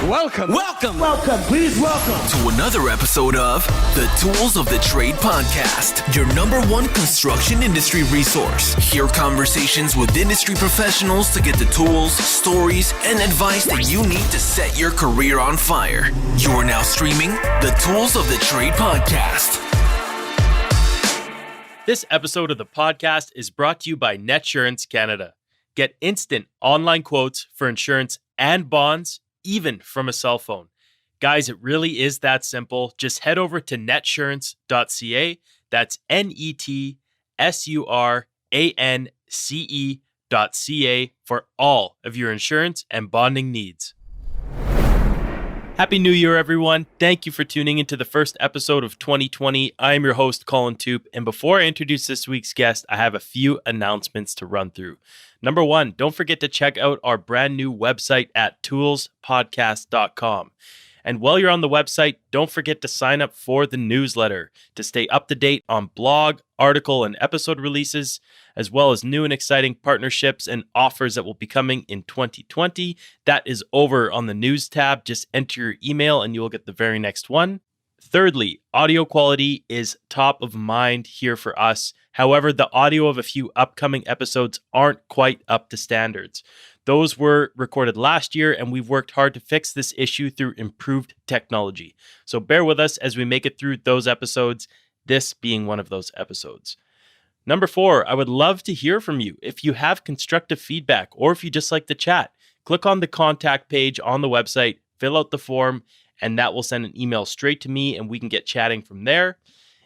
Welcome, please welcome to another episode of the Tools of the Trade podcast, your number one construction industry resource. Hear conversations with industry professionals to get the tools, stories, and advice that you need to set your career on fire. You are now streaming the Tools of the Trade podcast. This episode of the podcast is brought to you by Netsurance Canada. Get instant online quotes for insurance and bonds, even from a cell phone. Guys, it really is that simple. Just head over to netsurance.ca. That's NETSURANCE.ca for all of your insurance and bonding needs. Happy New Year, everyone. Thank you for tuning into the first episode of 2020. I am your host, Colin Toop, and before I introduce this week's guest, I have a few announcements to run through. Number one, don't forget to check out our brand new website at toolspodcast.com. And while you're on the website, don't forget to sign up for the newsletter to stay up to date on blog, article, and episode releases, as well as new and exciting partnerships and offers that will be coming in 2020. That is over on the news tab. Just enter your email and you will get the very next one. Thirdly, audio quality is top of mind here for us. However, the audio of a few upcoming episodes aren't quite up to standards. Those were recorded last year, and we've worked hard to fix this issue through improved technology. So bear with us as we make it through those episodes, this being one of those episodes. Number 4, I would love to hear from you. If you have constructive feedback or if you just like to chat, click on the contact page on the website, fill out the form, and that will send an email straight to me and we can get chatting from there.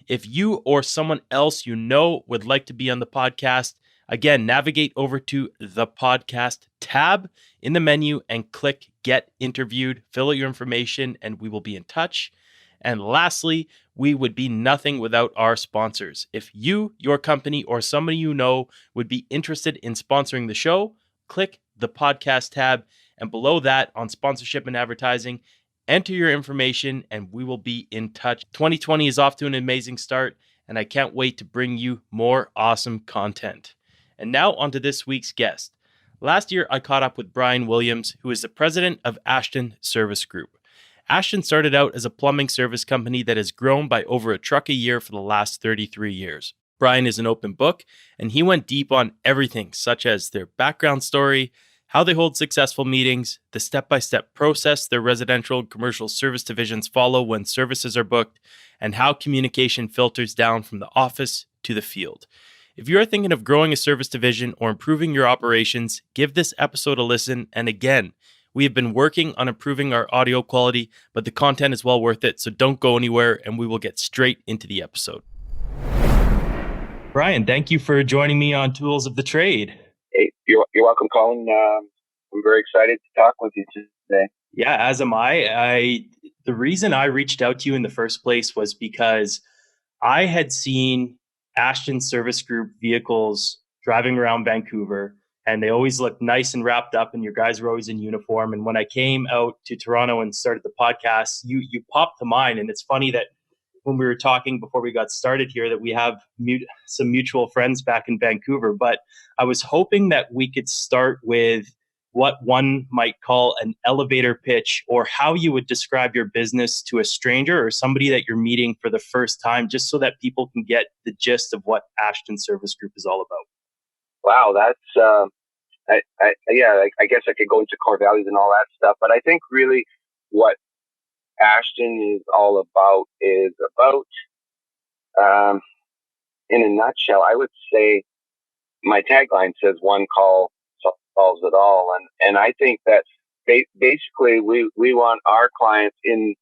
If you or someone else you know would like to be on the podcast, again, navigate over to the podcast tab in the menu and click Get Interviewed. Fill out your information and we will be in touch. And lastly, we would be nothing without our sponsors. If you, your company, or somebody you know would be interested in sponsoring the show, click the podcast tab. And below that, on sponsorship and advertising, enter your information and we will be in touch. 2020 is off to an amazing start, and I can't wait to bring you more awesome content. And now on to this week's guest. Last year, I caught up with Brian Williams, who is the president of Ashton Service Group. Ashton started out as a plumbing service company that has grown by over a truck a year for the last 33 years. Brian is an open book, and he went deep on everything, such as their background story, how they hold successful meetings, the step-by-step process their residential and commercial service divisions follow when services are booked, and how communication filters down from the office to the field. If you are thinking of growing a service division or improving your operations, give this episode a listen. And again, we have been working on improving our audio quality, but the content is well worth it, so don't go anywhere, and we will get straight into the episode. Brian, thank you for joining me on Tools of the Trade. Hey, you're welcome, Colin. I'm very excited to talk with you today. Yeah, as am I. The reason I reached out to you in the first place was because I had seen Ashton Service Group vehicles driving around Vancouver, and they always looked nice and wrapped up, and your guys were always in uniform. And when I came out to Toronto and started the podcast, you popped to mind. And it's funny that when we were talking before we got started here that we have some mutual friends back in Vancouver. But I was hoping that we could start with what one might call an elevator pitch, or how you would describe your business to a stranger or somebody that you're meeting for the first time, just so that people can get the gist of what Ashton Service Group is all about. Wow, that's I guess I could go into core values and all that stuff, but I think really what Ashton is all about is in a nutshell, I would say my tagline says one call solves it all. And I think that basically we want our clients it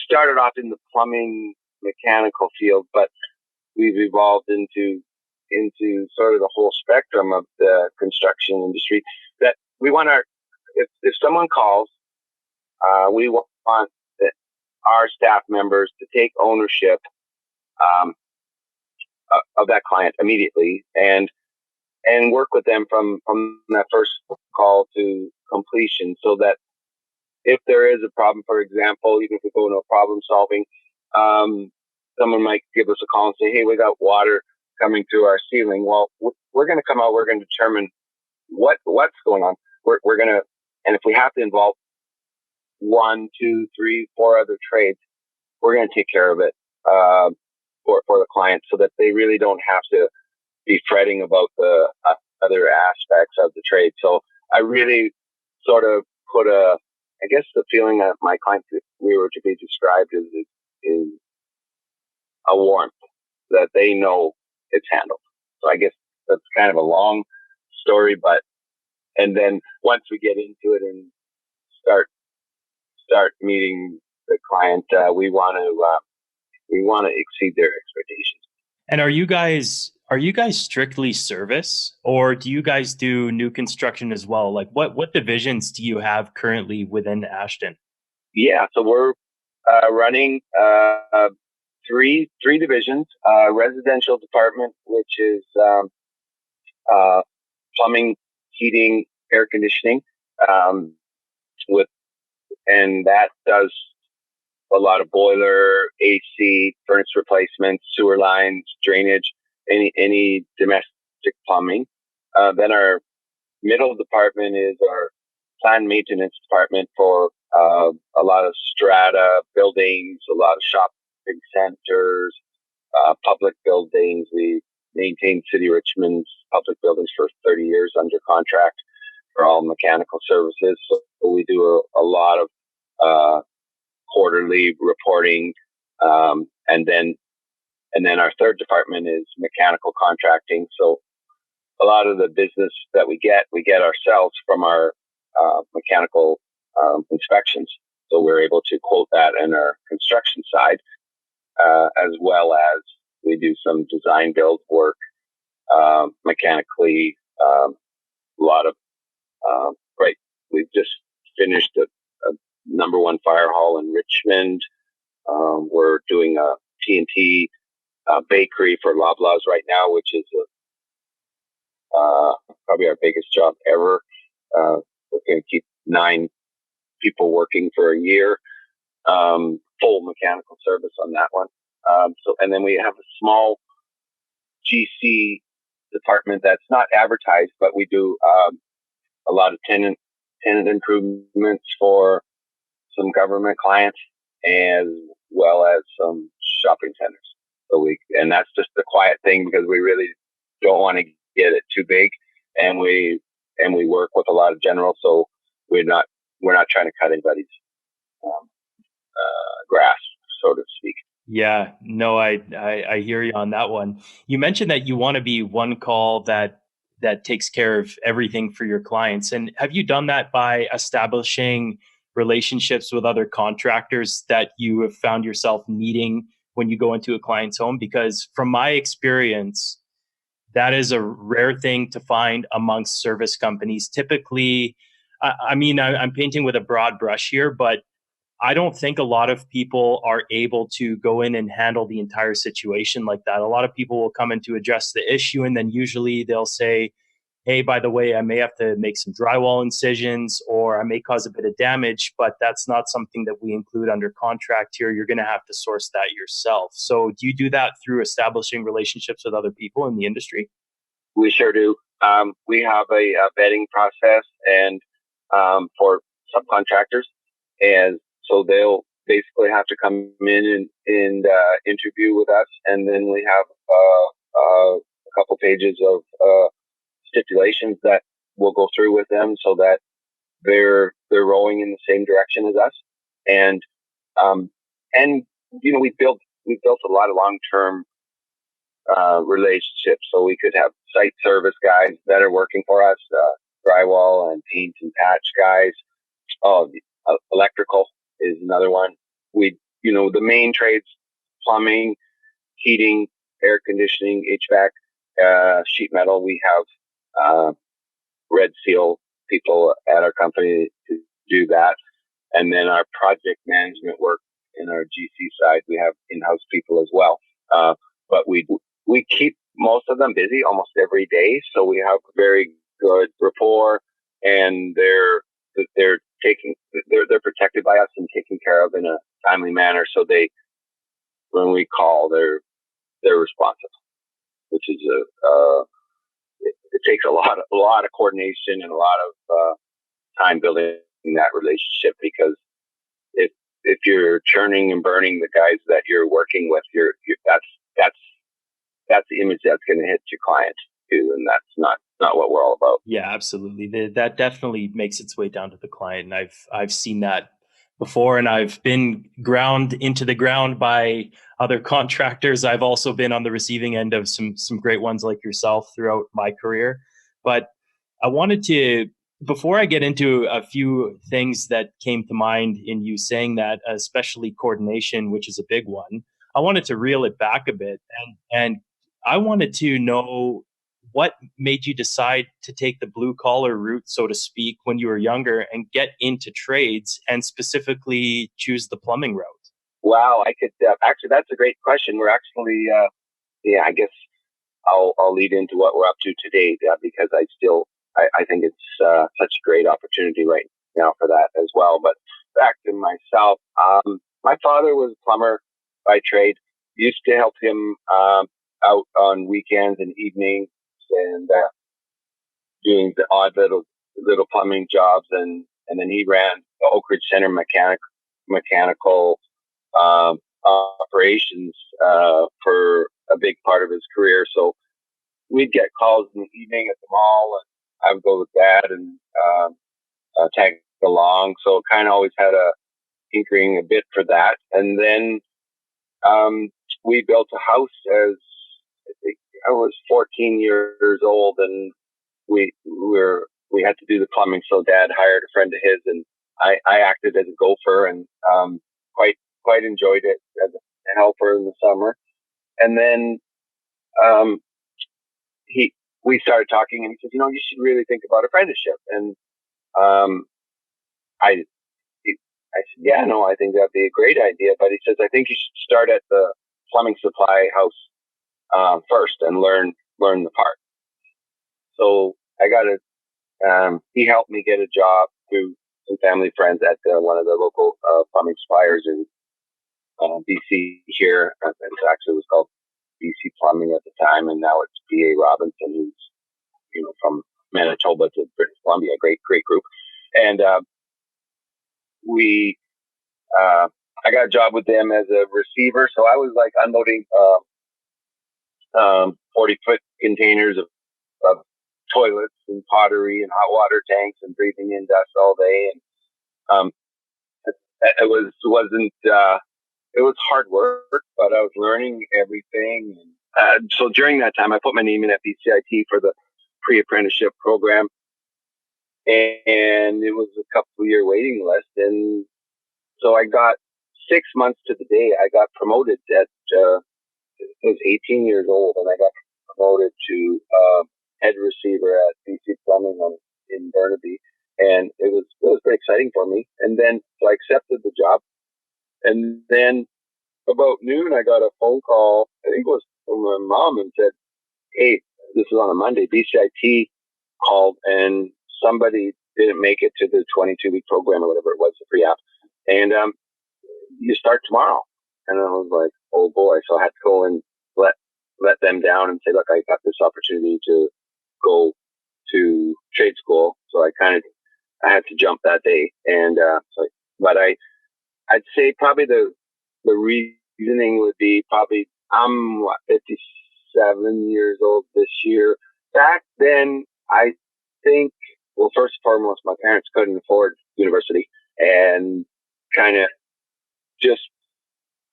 started off in the plumbing mechanical field, but we've evolved into sort of the whole spectrum of the construction industry, that we want if someone calls, we want our staff members to take ownership of that client immediately and work with them from that first call to completion, so that if there is a problem, for example, even if we go into a problem solving, someone might give us a call and say, hey, we got water coming through our ceiling. Well, we're going to come out, we're going to determine what's going on. We're going to, and if we have to involve one, two, three, four other trades, we're going to take care of it for the client, so that they really don't have to be fretting about the other aspects of the trade. So I really sort of put I guess the feeling that my clients, if we were to be described, is a warmth that they know it's handled. So I guess that's kind of a long story, and then once we get into it and start meeting the client, we want to exceed their expectations. And are you guys strictly service, or do you guys do new construction as well? Like what divisions do you have currently within Ashton? Yeah, so we're running three divisions. Residential department, which is plumbing, heating, air conditioning, and that does a lot of boiler, AC, furnace replacements, sewer lines, drainage, any domestic plumbing. Then our middle department is our planned maintenance department for a lot of strata buildings, a lot of shopping centers, public buildings. We maintained City of Richmond's public buildings for 30 years under contract for all mechanical services. So we do a lot of quarterly reporting, and then our third department is mechanical contracting. So a lot of the business that we get ourselves from our mechanical inspections. So we're able to quote that in our construction side, as well as we do some design build work mechanically. A lot of right. We've just finished a number one fire hall in Richmond. We're doing a T&T bakery for Loblaws right now, which is probably our biggest job ever. We're going to keep 9 people working for a year, full mechanical service on that one. And then we have a small GC department that's not advertised, but we do a lot of tenant improvements for some government clients, as well as some shopping centers. And that's just the quiet thing, because we really don't want to get it too big, and we work with a lot of general, so we're not trying to cut anybody's grass, so to speak. Yeah, no, I hear you on that one. You mentioned that you want to be one call that takes care of everything for your clients. And have you done that by establishing relationships with other contractors that you have found yourself needing when you go into a client's home? Because from my experience, that is a rare thing to find amongst service companies. Typically, I'm painting with a broad brush here, but I don't think a lot of people are able to go in and handle the entire situation like that. A lot of people will come in to address the issue, and then usually they'll say, hey, by the way, I may have to make some drywall incisions, or I may cause a bit of damage, but that's not something that we include under contract here. You're going to have to source that yourself. So do you do that through establishing relationships with other people in the industry? We sure do. We have a vetting process and for subcontractors, and so they'll basically have to come in and interview with us, and then we have a couple pages of stipulations that we'll go through with them, so that they're rowing in the same direction as us. And we built a lot of long-term relationships, so we could have site service guys that are working for us, drywall and paint and patch guys. Electrical is another one. The main trades: plumbing, heating, air conditioning, HVAC, sheet metal. We have Red Seal people at our company to do that. And then our project management work in our GC side, we have in-house people as well. But we keep most of them busy almost every day, so we have very good rapport, and they're protected by us and taken care of in a timely manner. So when we call, they're responsive, which is it takes a lot of coordination and a lot of time building that relationship, because churning and burning the guys that you're working with. That's the image that's going to hit your client too, and that's not what we're all about. Yeah, absolutely. That definitely makes its way down to the client, and I've seen that before, and I've been ground into the ground by other contractors. I've also been on the receiving end of some great ones like yourself throughout my career. But I wanted to, before I get into a few things that came to mind in you saying that, especially coordination, which is a big one, I wanted to reel it back a bit, and I wanted to know what made you decide to take the blue collar route, so to speak, when you were younger and get into trades and specifically choose the plumbing route? Wow, I could actually. That's a great question. We're actually, I guess I'll lead into what we're up to today because I think it's such a great opportunity right now for that as well. But back to myself, my father was a plumber by trade. Used to help him out on weekends and evenings and doing the odd little plumbing jobs, and then he ran the Oak Ridge Center mechanical operations for a big part of his career. So we'd get calls in the evening at the mall, and I would go with Dad and tag along. So kind of always had a tinkering a bit for that. And then we built a house as I think I was 14 years old, and we had to do the plumbing. So Dad hired a friend of his, and I acted as a gopher, and quite enjoyed it as a helper in the summer. And then we started talking, and he said, you should really think about apprenticeship. And I said, yeah, no, I think that'd be a great idea. But he says, I think you should start at the plumbing supply house first and learn the part. So I got he helped me get a job through some family friends at one of the local plumbing suppliers in BC here. It actually was called BC Plumbing at the time, and now it's B.A. Robinson, who's from Manitoba to British Columbia, great group. And I got a job with them as a receiver, so I was like unloading 40-foot containers of toilets and pottery and hot water tanks and breathing in dust all day. And it was hard work, but I was learning everything. So during that time, I put my name in at BCIT for the pre-apprenticeship program, and it was a couple-year waiting list. And so I got 6 months to the day, I got promoted at, I was 18 years old, and I got promoted to head receiver at BC Plumbing in Burnaby. And it was very exciting for me. And then so I accepted the job. And then about noon, I got a phone call, I think it was from my mom, and said, hey, this is on a Monday, BCIT called, and somebody didn't make it to the 22-week program or whatever it was, the free app. And you start tomorrow. And I was like, oh boy. So I had to go and let them down and say, look, I got this opportunity to go to trade school. So I had to jump that day. And but I'd say probably the reasoning would be probably I'm 57 years old this year. Back then, I think, well, first and foremost, my parents couldn't afford university, and kind of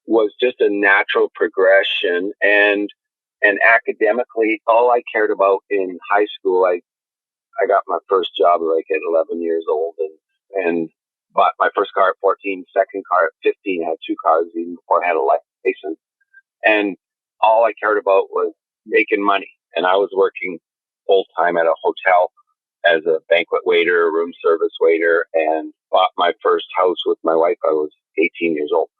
was just a natural progression. And academically, all I cared about in high school, I got my first job like at 11 years old, and bought my first car at 14, second car at 15. I had 2 cars even before I had a license. And all I cared about was making money. And I was working full time at a hotel as a banquet waiter, room service waiter, and bought my first house with my wife. I was 18 years old.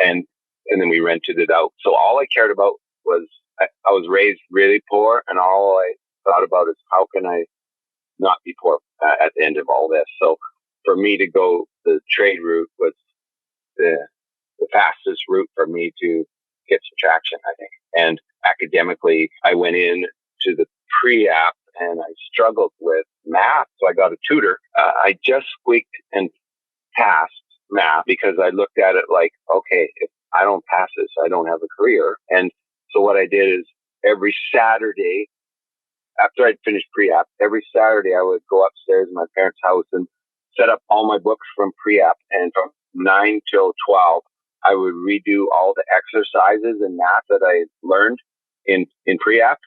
And then we rented it out. So all I cared about was, I was raised really poor, and all I thought about is how can I not be poor at the end of all this. So for me to go the trade route was the fastest route for me to get some traction, I think. And academically, I went in to the pre-app and I struggled with math. So I got a tutor. I just squeaked and passed math because I looked at it like, okay, if I don't pass this, I don't have a career. And so what I did is every Saturday, after I'd finished pre-app, every Saturday I would go upstairs in my parents' house and set up all my books from pre-app. And from 9 till 12, I would redo all the exercises and math that I learned in pre-app.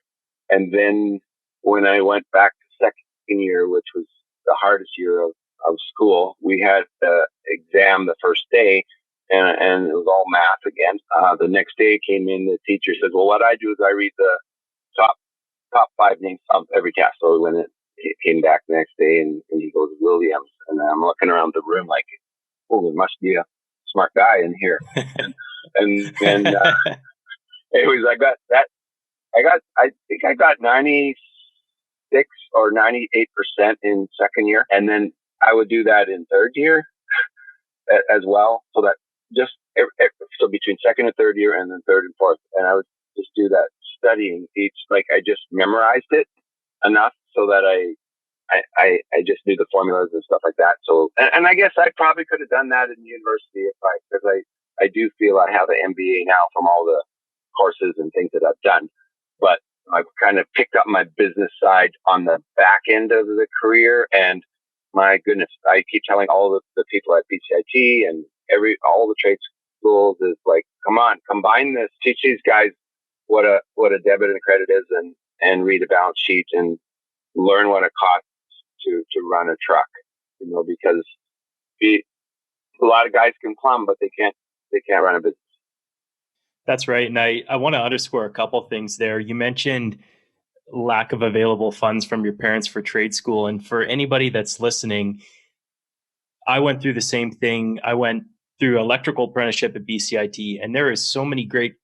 And then when I went back to second year, which was the hardest year of school, we had the exam the first day, and it was all math again. The next day came in, the teacher said, well, what I do is I read the top 5 names of every cast. So when it came back the next day and he goes, Williams, and I'm looking around the room like, oh, there must be a smart guy in here. and it was, I think I got 96 or 98% in second year. And then I would do that in third year as well. So that just, so between second and third year and then third and fourth. And I would just do that studying each, like I just memorized it enough so that I just knew the formulas and stuff like that. So, and I guess I probably could have done that in university because I do feel I have an MBA now from all the courses and things that I've done. But I've kind of picked up my business side on the back end of the career. And my goodness, I keep telling all the people at BCIT and all the trade schools is like, come on, combine this, teach these guys what a debit and credit is and read a balance sheet and learn what it costs to run a truck, because a lot of guys can plumb, but they can't run a business. That's right. And I want to underscore a couple things there. You mentioned lack of available funds from your parents for trade school. And for anybody that's listening, I went through the same thing. I went through electrical apprenticeship at BCIT, and there is so many great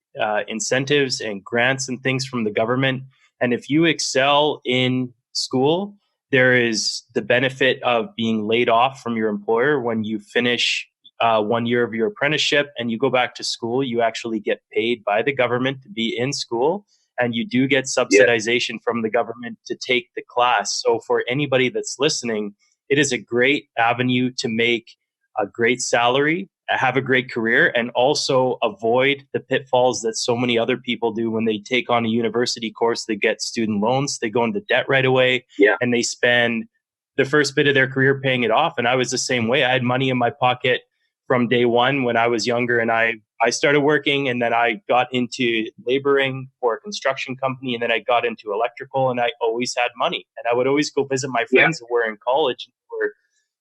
incentives and grants and things from the government. And if you excel in school, there is the benefit of being laid off from your employer when you finish 1 year of your apprenticeship and you go back to school. You actually get paid by the government to be in school, and you do get subsidization from the government to take the class. So for anybody that's listening, it is a great avenue to make a great salary, have a great career, and also avoid the pitfalls that so many other people do when they take on a university course. They get student loans, they go into debt right away, and they spend the first bit of their career paying it off. And I was the same way. I had money in my pocket from day one when I was younger, and I started working, and then I got into laboring for a construction company, and then I got into electrical, and I always had money. And I would always go visit my friends who were in college and were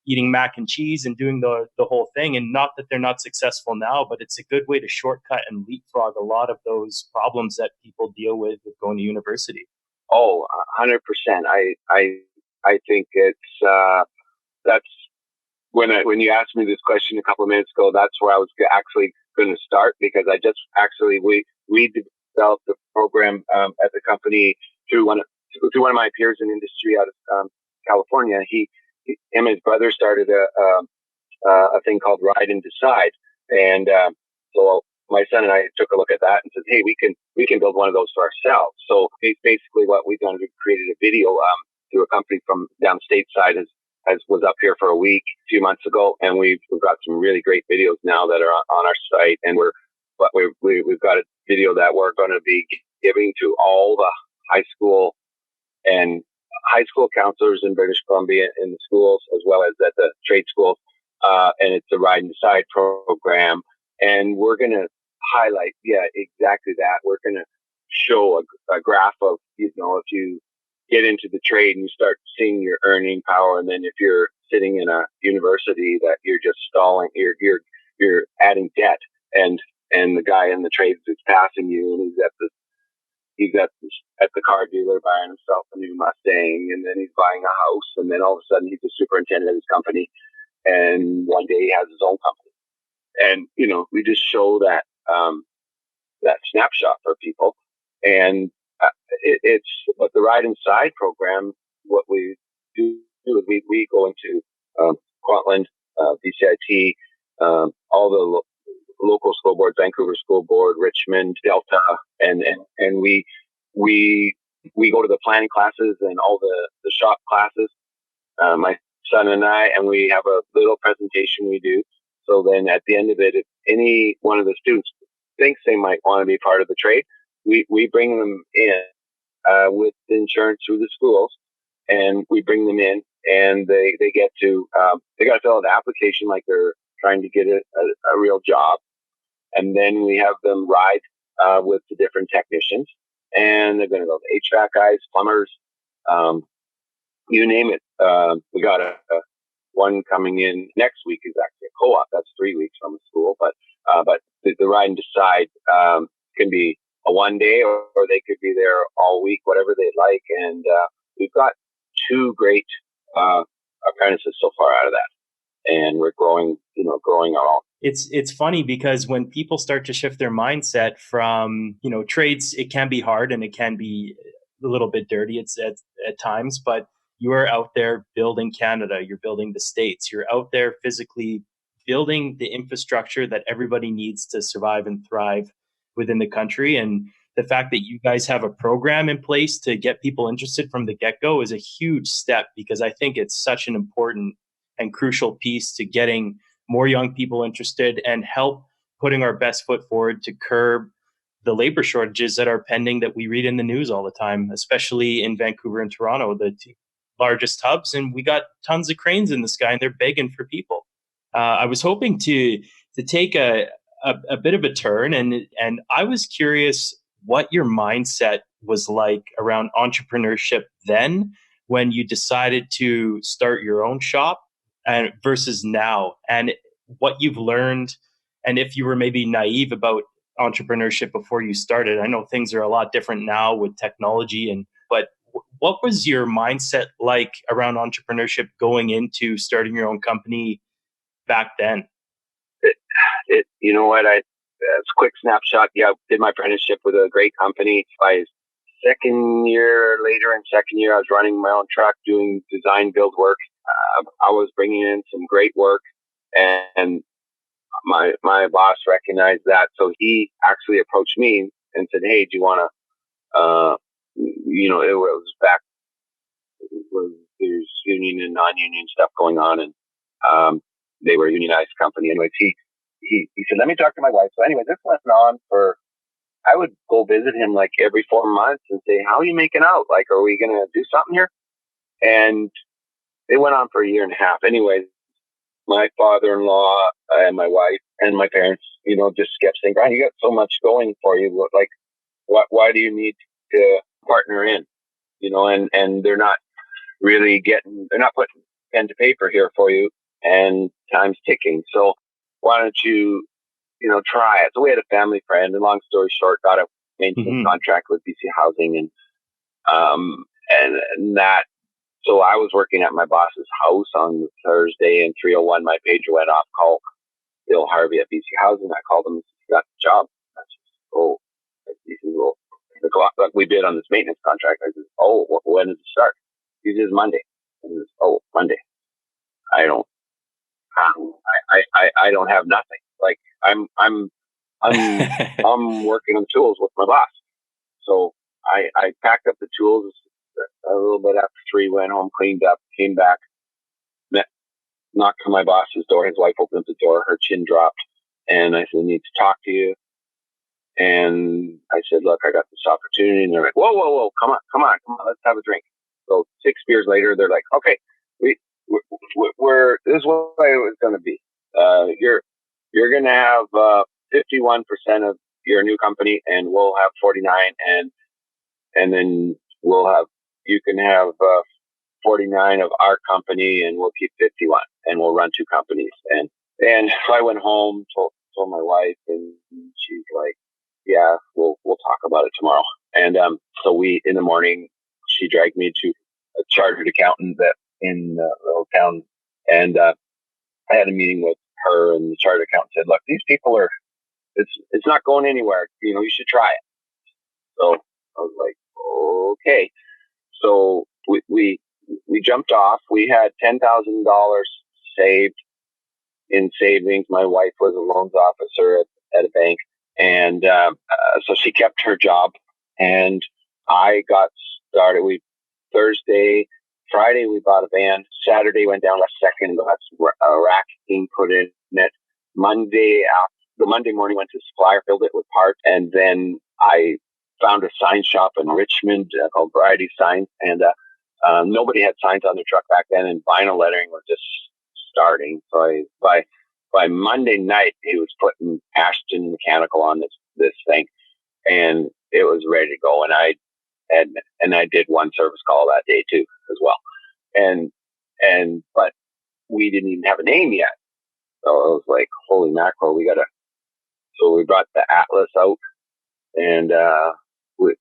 eating mac and cheese and doing the whole thing. And not that they're not successful now, but it's a good way to shortcut and leapfrog a lot of those problems that people deal with going to university. Oh, 100%. I think it's that's when you asked me this question a couple of minutes ago, that's where I was actually going to start, because I just actually we developed the program at the company through one of my peers in industry out of California. Him and his brother started a thing called Ride and Decide, and so my son and I took a look at that and said, hey, we can build one of those for ourselves. So basically what we've done is we've created a video through a company from down stateside as was up here for a week a few months ago, and we've got some really great videos now that are on our site, and we've got a video that we're going to be giving to all the high school counselors in British Columbia in the schools, as well as at the trade schools, and it's a Ride and Decide program, and we're going to highlight exactly that. We're going to show a graph of if you get into the trade and you start seeing your earning power, and then if you're sitting in a university that you're just stalling, you're adding debt, and the guy in the trades is passing you, and he's at the car dealer buying himself a new Mustang, and then he's buying a house, and then all of a sudden he's a superintendent of his company, and one day he has his own company, and we just show that that snapshot for people, and but the Ride Inside program, what we do is we go into Cortland, BCIT, all the local school boards, Vancouver School Board, Richmond, Delta, and we go to the planning classes and all the shop classes, my son and I, and we have a little presentation we do, So then at the end of it, if any one of the students thinks they might want to be part of the trade, we bring them in with insurance through the schools, and we bring them in, and they get to they got to fill out an application like they're trying to get a real job, and then we have them ride with the different technicians, and they're going to go to HVAC guys, plumbers, you name it. We got a one coming in next week is actually a co-op. That's 3 weeks from the school, but the ride and decide can be a one day, or they could be there all week, whatever they'd like. And we've got 2 great apprentices so far out of that, and we're growing our own. It's funny because when people start to shift their mindset from, trades, it can be hard and it can be a little bit dirty at times, but you are out there building Canada, you're building the States, you're out there physically building the infrastructure that everybody needs to survive and thrive within the country. And the fact that you guys have a program in place to get people interested from the get-go is a huge step, because I think it's such an important and crucial piece to getting more young people interested and help putting our best foot forward to curb the labor shortages that are pending that we read in the news all the time, especially in Vancouver and Toronto, the 2 largest hubs. And we got tons of cranes in the sky and they're begging for people. I was hoping to take a bit of a turn, and I was curious what your mindset was like around entrepreneurship then, when you decided to start your own shop, and versus now, and what you've learned, and if you were maybe naive about entrepreneurship before you started. I know things are a lot different now with technology, but what was your mindset like around entrepreneurship going into starting your own company back then? You know what? It's a quick snapshot. Yeah, I did my apprenticeship with a great company. By second year, I was running my own truck, doing design build work. I was bringing in some great work, and my boss recognized that. So he actually approached me and said, "Hey, do you want to, it was back where there's union and non-union stuff going on, and they were a unionized company." Anyways, he said, "Let me talk to my wife." So anyway, this went on for, I would go visit him like every 4 months and say, "How are you making out? Like, are we going to do something here?" And it went on for a year and a half. Anyways, my father-in-law and my wife and my parents, just kept saying, "Brian, you got so much going for you. Like, why do you need to partner in?" And they're not they're not putting pen to paper here for you, and time's ticking. So why don't you, try it? So we had a family friend, and long story short, got a maintenance contract with BC Housing, and that. So I was working at my boss's house on Thursday, and 3:01, my pager went off. Call Bill Harvey at BC Housing. I called him and said, "You got the job." I said, he said, "Well, the clock like we bid on this maintenance contract." I said, "Oh, when does it start?" He says, "Monday." I said, "Oh, Monday. I don't have nothing. Like I'm working on tools with my boss." So I packed up the tools a little bit after 3, went home, cleaned up, came back, knocked on my boss's door. His wife opened up the door, her chin dropped, and I said, "I need to talk to you." And I said, "Look, I got this opportunity." And they're like, whoa, come on, let's have a drink. So 6 beers later, they're like, "Okay, we're this is what it was going to be. You're going to have 51% of your new company, and we'll have 49, and then you can have 49 of our company, and we'll keep 51, and we'll run 2 companies." And so I went home, told my wife, and she's like, "Yeah, we'll talk about it tomorrow." And so in the morning, she dragged me to a chartered accountant that in little town, and I had a meeting with her, and the chartered accountant said, "Look, these people it's not going anywhere. You should try it." So I was like, "Okay." So we jumped off. We had $10,000 saved in savings. My wife was a loans officer at a bank, and so she kept her job, and I got started. Friday we bought a van. Saturday went down last second, got racking put in it. the Monday morning, went to supplier, filled it with parts, and then I found a sign shop in Richmond called Variety Signs, and nobody had signs on their truck back then, and vinyl lettering was just starting. So by Monday night, he was putting Ashton Mechanical on this thing, and it was ready to go. And I did one service call that day too, as well. But we didn't even have a name yet. So it was like, holy mackerel, so we brought the Atlas out, and we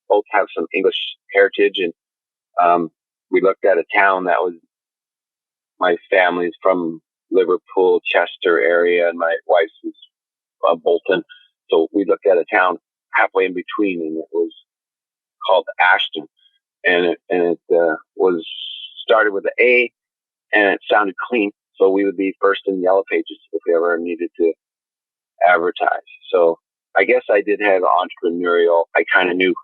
both have some English heritage, and we looked at a town that was, my family's from Liverpool, Chester area, and my wife's was Bolton. So we looked at a town halfway in between, and it was called Ashton, and it was started with an A, and it sounded clean. So we would be first in Yellow Pages if we ever needed to advertise. So I guess I did have entrepreneurial. I kind of knew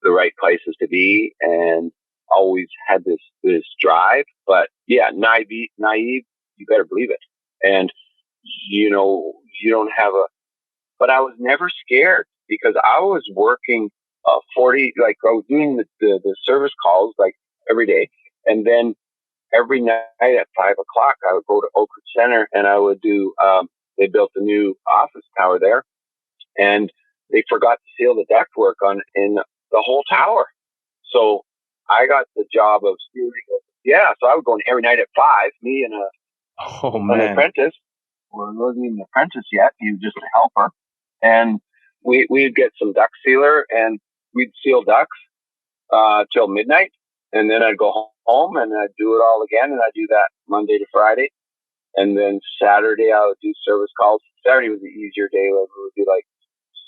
the right places to be, and always had this drive. But yeah, naive, you better believe it. And you don't have but I was never scared, because I was working 40, like I was doing the service calls like every day, and then every night at 5 o'clock, I would go to Oak Ridge Center, and I would do, they built a new office tower there, and they forgot to seal the ductwork in the whole tower. So I got the job of steering. Yeah. So I would go in every night at 5, me and an apprentice. Well, he wasn't even an apprentice yet. He was just a helper. And we'd get some duct sealer, and we'd seal ducts, till midnight. And then I'd go home and I'd do it all again. And I'd do that Monday to Friday. And then Saturday I would do service calls. Saturday was the easier day. It would be like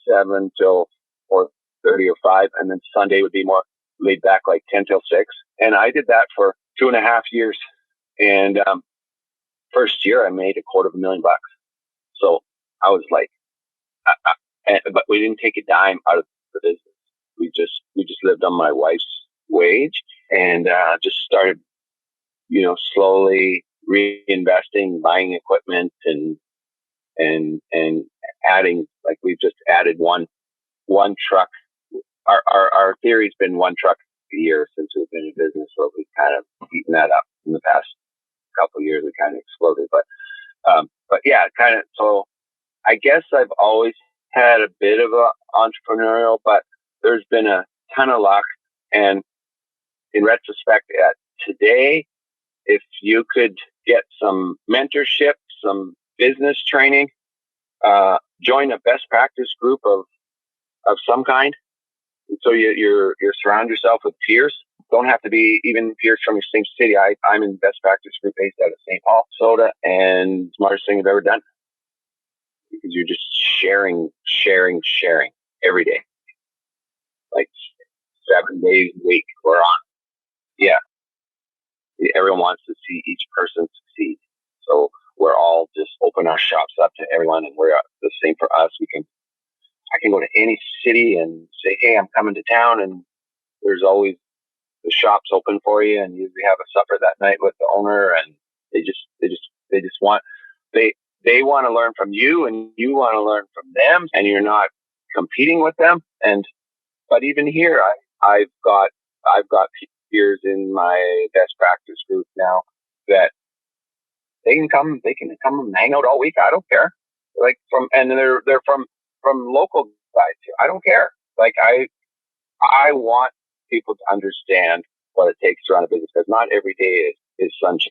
7 till 4:30 or 5. And then Sunday would be more laid back, like 10 till 6. And I did that for 2.5 years. And first year I made $250,000. So I was like, but we didn't take a dime out of the business. We just lived on my wife's wage, and just started, slowly reinvesting, buying equipment, and adding. Like, we've just added one truck. Our theory's been one truck a year since we've been in business. So we've kind of eaten that up in the past couple of years. We kind of exploded, but yeah, kind of. So I guess I've always had a bit of a entrepreneurial, but there's been a ton of luck. And in retrospect, today, if you could get some mentorship, some business training, join a best practice group of some kind. So you're surround yourself with peers. Don't have to be even peers from your same city. I'm in best practice group based out of St. Paul, Minnesota, and smartest thing I've ever done, because you're just sharing every day, like 7 days a week. We're on. Yeah. Everyone wants to see each person succeed. So we're all just open our shops up to everyone, and we're the same for us. I can go to any city and say, hey, I'm coming to town, and there's always the shops open for you, and usually have a supper that night with the owner, and they just want they want to learn from you, and you want to learn from them, and you're not competing with them. But even here, I've got peers in my best practice group now that they can come and hang out all week. I don't care. Like they're from local guys too. I don't care. Like I want people to understand what it takes to run a business, because not every day is sunshine.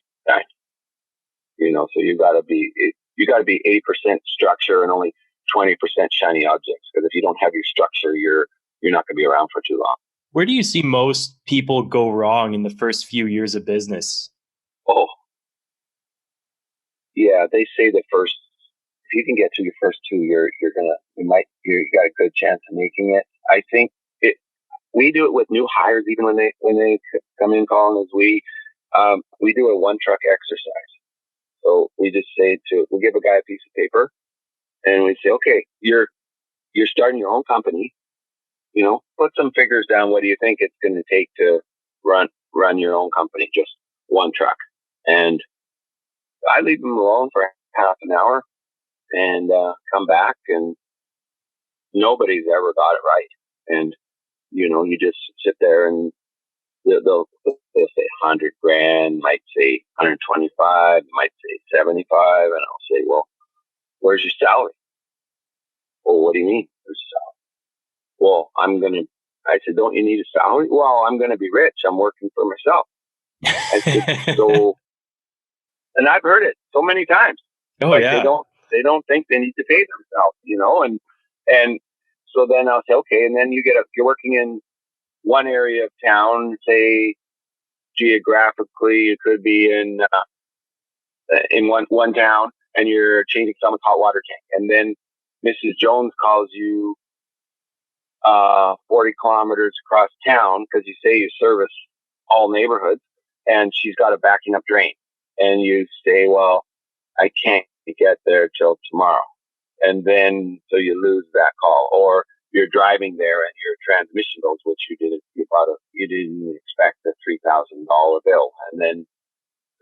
So you got to be 80% structure and only 20% shiny objects. Because if you don't have your structure, you're not going to be around for too long. Where do you see most people go wrong in the first few years of business? Oh, yeah. They say if you can get through your first 2 years, you got a good chance of making it. I think we do it with new hires, even when they come in calling us. We do a one truck exercise. So we just say we give a guy a piece of paper, and we say, okay, you're starting your own company. Put some figures down. What do you think it's going to take to run your own company? Just one truck. And I leave them alone for half an hour, and come back, and nobody's ever got it right. And, you just sit there and they'll say 100 grand, might say 125, might say 75. And I'll say, well, where's your salary? Well, what do you mean? Where's your salary? Well, I said, don't you need a salary? Well, I'm going to be rich. I'm working for myself. I said, so, and I've heard it so many times. Oh, like yeah. They don't think they need to pay themselves, and so then I'll say, okay. And then you're working in one area of town, say geographically, it could be in one town, and you're changing someone's hot water tank. And then Mrs. Jones calls you 40 kilometers across town, because you say you service all neighborhoods, and she's got a backing up drain. And you say, well, I can't get there till tomorrow. And then, so you lose that call. Or you're driving there and your transmission goes, which you didn't expect, a $3,000 bill. And then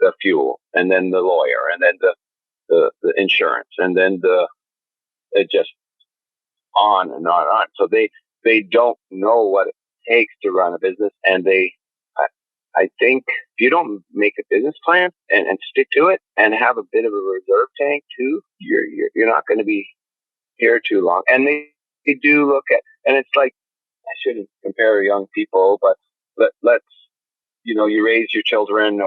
the fuel, and then the lawyer, and then the insurance, and then it just on and on and on. So they don't know what it takes to run a business. And I think if you don't make a business plan and stick to it and have a bit of a reserve tank too, you're not going to be here too long. And they do look at, and it's like, I shouldn't compare young people, but let's, you raise your children,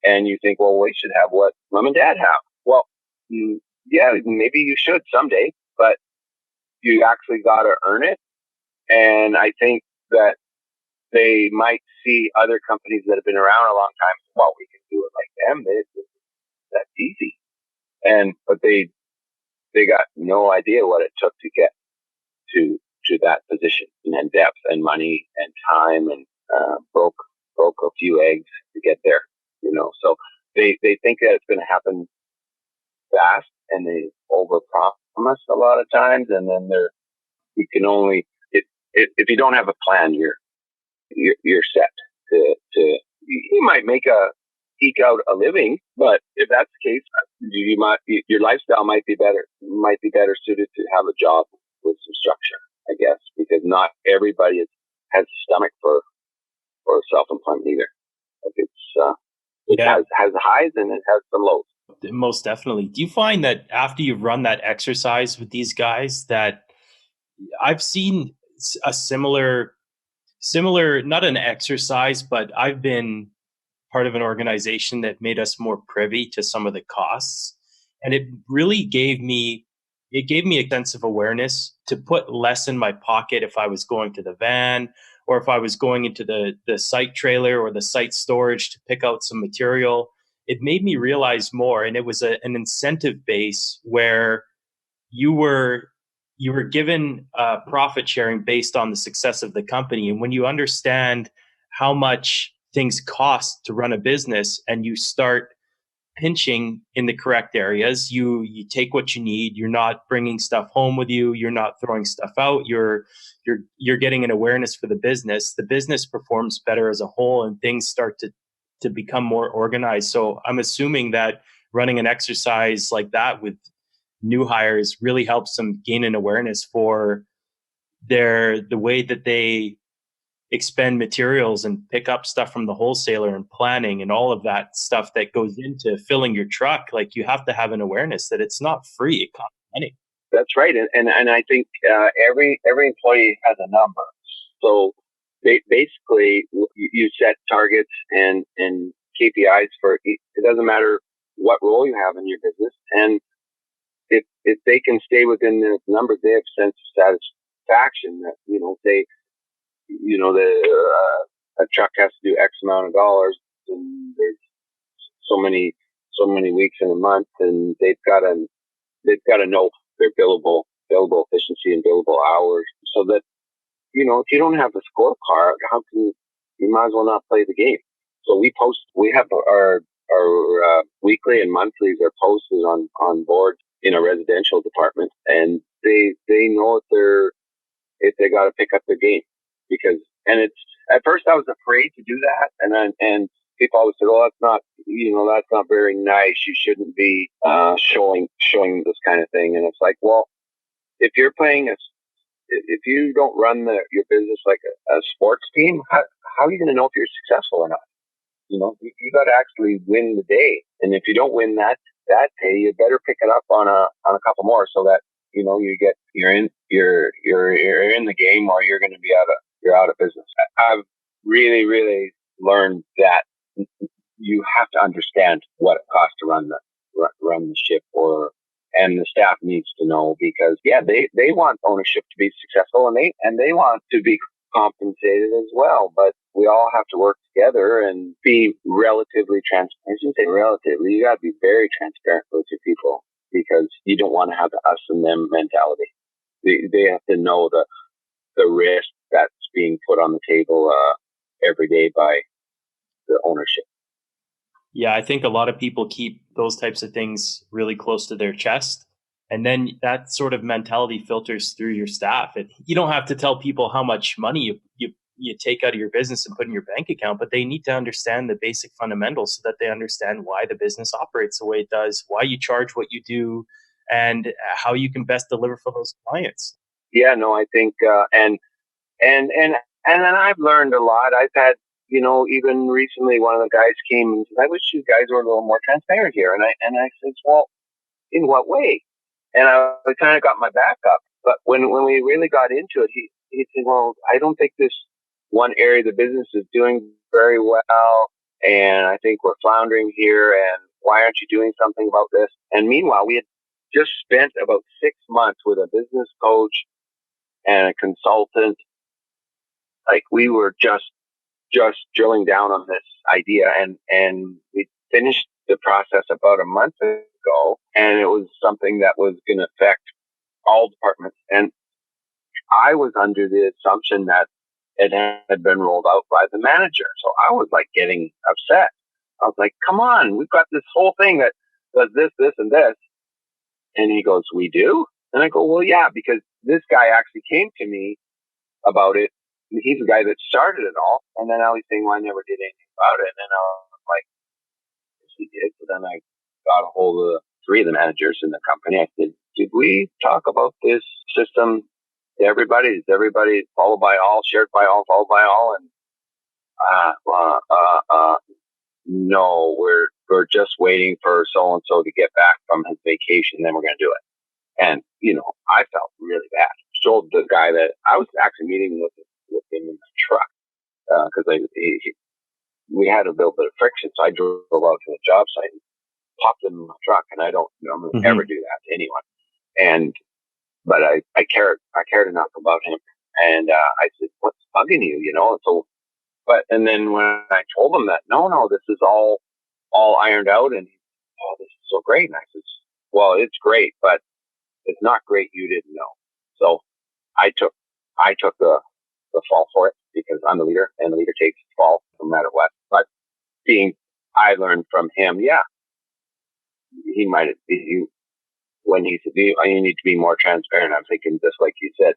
and you think, well, we should have what mom and dad have. Well, yeah, maybe you should someday, but you actually got to earn it. And I think that they might see other companies that have been around a long time. Well, we can do it like them. That's easy. But they got no idea what it took to get to that position, and depth and money and time, and broke a few eggs to get there. So they think that it's going to happen fast, and they overpromise a lot of times, and then you can only if you don't have a plan, you're set to you might eke out a living, but if that's the case, your lifestyle might be better suited to have a job with some structure, I guess, because not everybody has the stomach for self-employment either. Like it has highs and it has some lows. Most definitely. Do you find that after you've run that exercise with these guys, that I've seen a similar, not an exercise, but I've been part of an organization that made us more privy to some of the costs. And it really gave me a sense of awareness to put less in my pocket if I was going to the van, or if I was going into the site trailer or the site storage to pick out some material. It made me realize more. And it was an incentive base where you were given profit sharing based on the success of the company. And when you understand how much things cost to run a business, and you start pinching in the correct areas, you take what you need. You're not bringing stuff home with you. You're not throwing stuff out. You're getting an awareness for the business. The business performs better as a whole, and things start to become more organized. So I'm assuming that running an exercise like that with new hires really helps them gain an awareness for the way that they expend materials and pick up stuff from the wholesaler, and planning and all of that stuff that goes into filling your truck. Like, you have to have an awareness that it's not free. It costs money. That's right. And I think every employee has a number. So basically you set targets and KPIs for it doesn't matter what role you have in your business. And if they can stay within the numbers, they have a sense of satisfaction that, a truck has to do X amount of dollars, and there's so many weeks in a month, and they've got to know their billable efficiency and billable hours, so that, if you don't have the scorecard, you might as well not play the game. So we have our weekly and monthlies are posted on board in a residential department, and they know if they got to pick up their game. Because, and it's, at first I was afraid to do that. And people always said, oh, that's not, that's not very nice. You shouldn't be showing this kind of thing. And it's like, well, if you're if you don't run your business like a sports team, how are you going to know if you're successful or not? You got to actually win the day. And if you don't win that day, you better pick it up on a couple more, so that you're in the game, or you're going to be out of business. I've really, really learned that you have to understand what it costs to run the ship, and the staff needs to know, because they want ownership to be successful, and they want to be compensated as well. But we all have to work together and be relatively transparent. I shouldn't say relatively. You got to be very transparent with your people, because you don't want to have the us and them mentality. They have to know the risk that's being put on the table every day by the ownership. Yeah, I think a lot of people keep those types of things really close to their chest. And then that sort of mentality filters through your staff. You don't have to tell people how much money you take out of your business and put in your bank account, but they need to understand the basic fundamentals, so that they understand why the business operates the way it does, why you charge what you do, and how you can best deliver for those clients. Yeah, no, I think, and then I've learned a lot. I've had, even recently, one of the guys came and said, "I wish you guys were a little more transparent here." And I said, "Well, in what way?" And I kind of got my back up. But when we really got into it, he said, "Well, I don't think this one area of the business is doing very well, and I think we're floundering here, and why aren't you doing something about this?" And meanwhile, we had just spent about 6 months with a business coach and a consultant. Like, we were just drilling down on this idea, and we finished the process about a month ago, and it was something that was going to affect all departments. And I was under the assumption that it had been rolled out by the manager. So I was like getting upset. I was like, "Come on, we've got this whole thing that does this, this, and this." And he goes, "We do?" And I go, "Well, yeah, because this guy actually came to me about it. He's the guy that started it all." And then now he's saying, "Well, I never did anything about it." And then I was like, "Yes, he did." So then I got a hold of 3 of the managers in the company. I said, "Did we talk about this system to everybody? Is everybody followed by all, shared by all, followed by all?" And no, we're just waiting for so and so to get back from his vacation, then we're going to do it. And I felt really bad. Told the guy that I was actually meeting with him in the truck, because we had a little bit of friction. So I drove out to the job site and popped him in my truck, and I don't normally ever do that to anyone. But I cared enough about him, and I said, "What's bugging you?" And then when I told him that, no, this is all ironed out, and "Oh, this is so great." And I said, "Well, it's great, but it's not great you didn't know." So I took the fall for it, because I'm the leader, and the leader takes the fall no matter what. But I learned from him, he might have, when he said, "You need to be more transparent." I'm thinking, just like you said,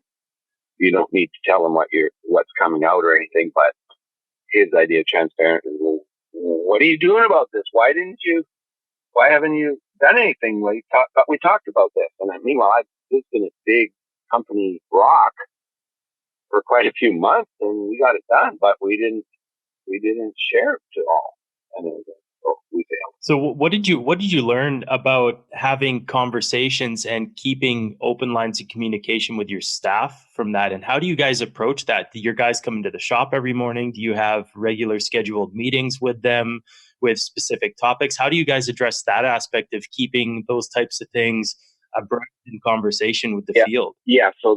you don't need to tell him what's coming out or anything. But his idea of transparent is, "Well, what are you doing about this? Why haven't you done anything? We talked about this." And meanwhile, this has been a big company rock for quite a few months, and we got it done, but we didn't share it to all, and we failed. So what did you learn about having conversations and keeping open lines of communication with your staff from that? And how do you guys approach that? Do your guys come into the shop every morning? Do you have regular scheduled meetings with them with specific topics? How do you guys address that aspect of keeping those types of things abreast in conversation with the field? Yeah. So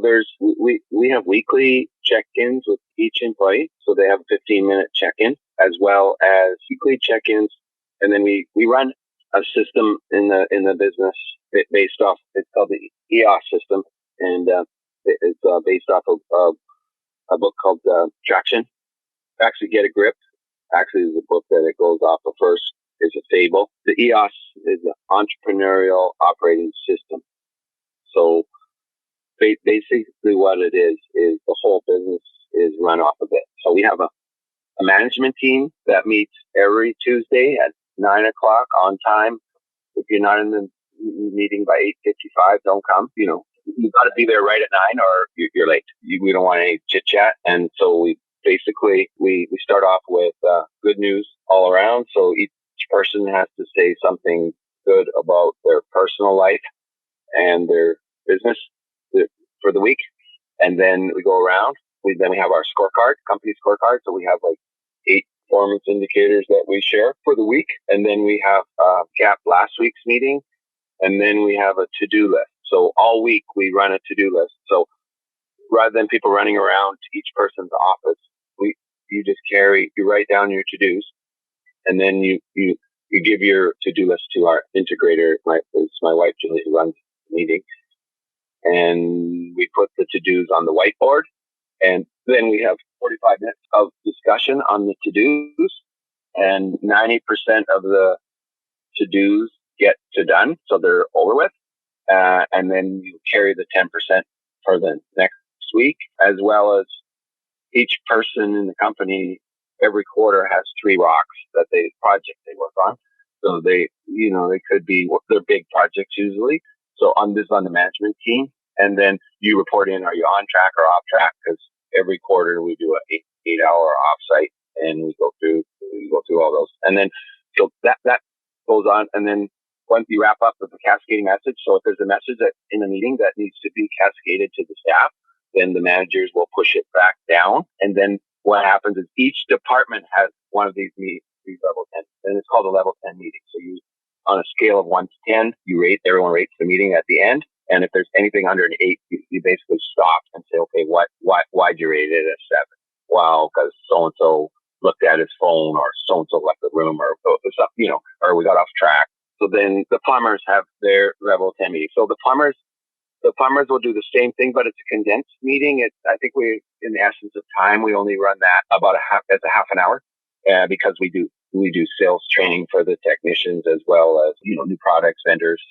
we have weekly check-ins with each employee. So they have a 15-minute check-in, as well as weekly check-ins. And then we run a system in the business based off, it's called the EOS system. And it's based off of a book called Traction. Actually Get a Grip. Actually is a book that it goes off of first. Is a fable. The EOS is the entrepreneurial operating system. So basically what it is the whole business is run off of it. So we have a management team that meets every Tuesday at 9 o'clock on time. If you're not in the meeting by 8:55, don't come. You got to be there right at 9 or you're late. We don't want any chit chat. And so we start off with good news all around. So each person has to say something good about their personal life and their business for the week. And then we go around. Then we have our scorecard, company scorecard. So we have like 8 performance indicators that we share for the week. And then we have gap last week's meeting. And then we have a to-do list. So all week we run a to-do list. So rather than people running around to each person's office, you write down your to-dos, and then you give your to-do list to our integrator. It's my wife, Julie, who runs the meeting. And we put the to-dos on the whiteboard. And then we have 45 minutes of discussion on the to-dos. And 90% of the to-dos get to done, so they're over with. And then you carry the 10% for the next week, as well as each person in the company every quarter has 3 rocks project they work on. So they could be, they're big projects usually. So on the management team, and then you report in, are you on track or off track? Because every quarter we do a 8-hour offsite, and we go through all those. And then, so that goes on. And then once you wrap up with a cascading message, so if there's a message in a meeting that needs to be cascaded to the staff, then the managers will push it back down. And then what happens is each department has one of these level 10, and it's called a level 10 meeting. So you, on a scale of 1 to 10, everyone rates the meeting at the end. And if there's anything under an 8, you basically stop and say, okay, why'd you rate it a 7? Well, because so-and-so looked at his phone, or so-and-so left the room, or something, or we got off track. So then the plumbers have their level 10 meeting. So the plumbers will do the same thing, but it's a condensed meeting. I think in the essence of time, we only run that about half an hour, because we do sales training for the technicians, as well as, new products, vendors,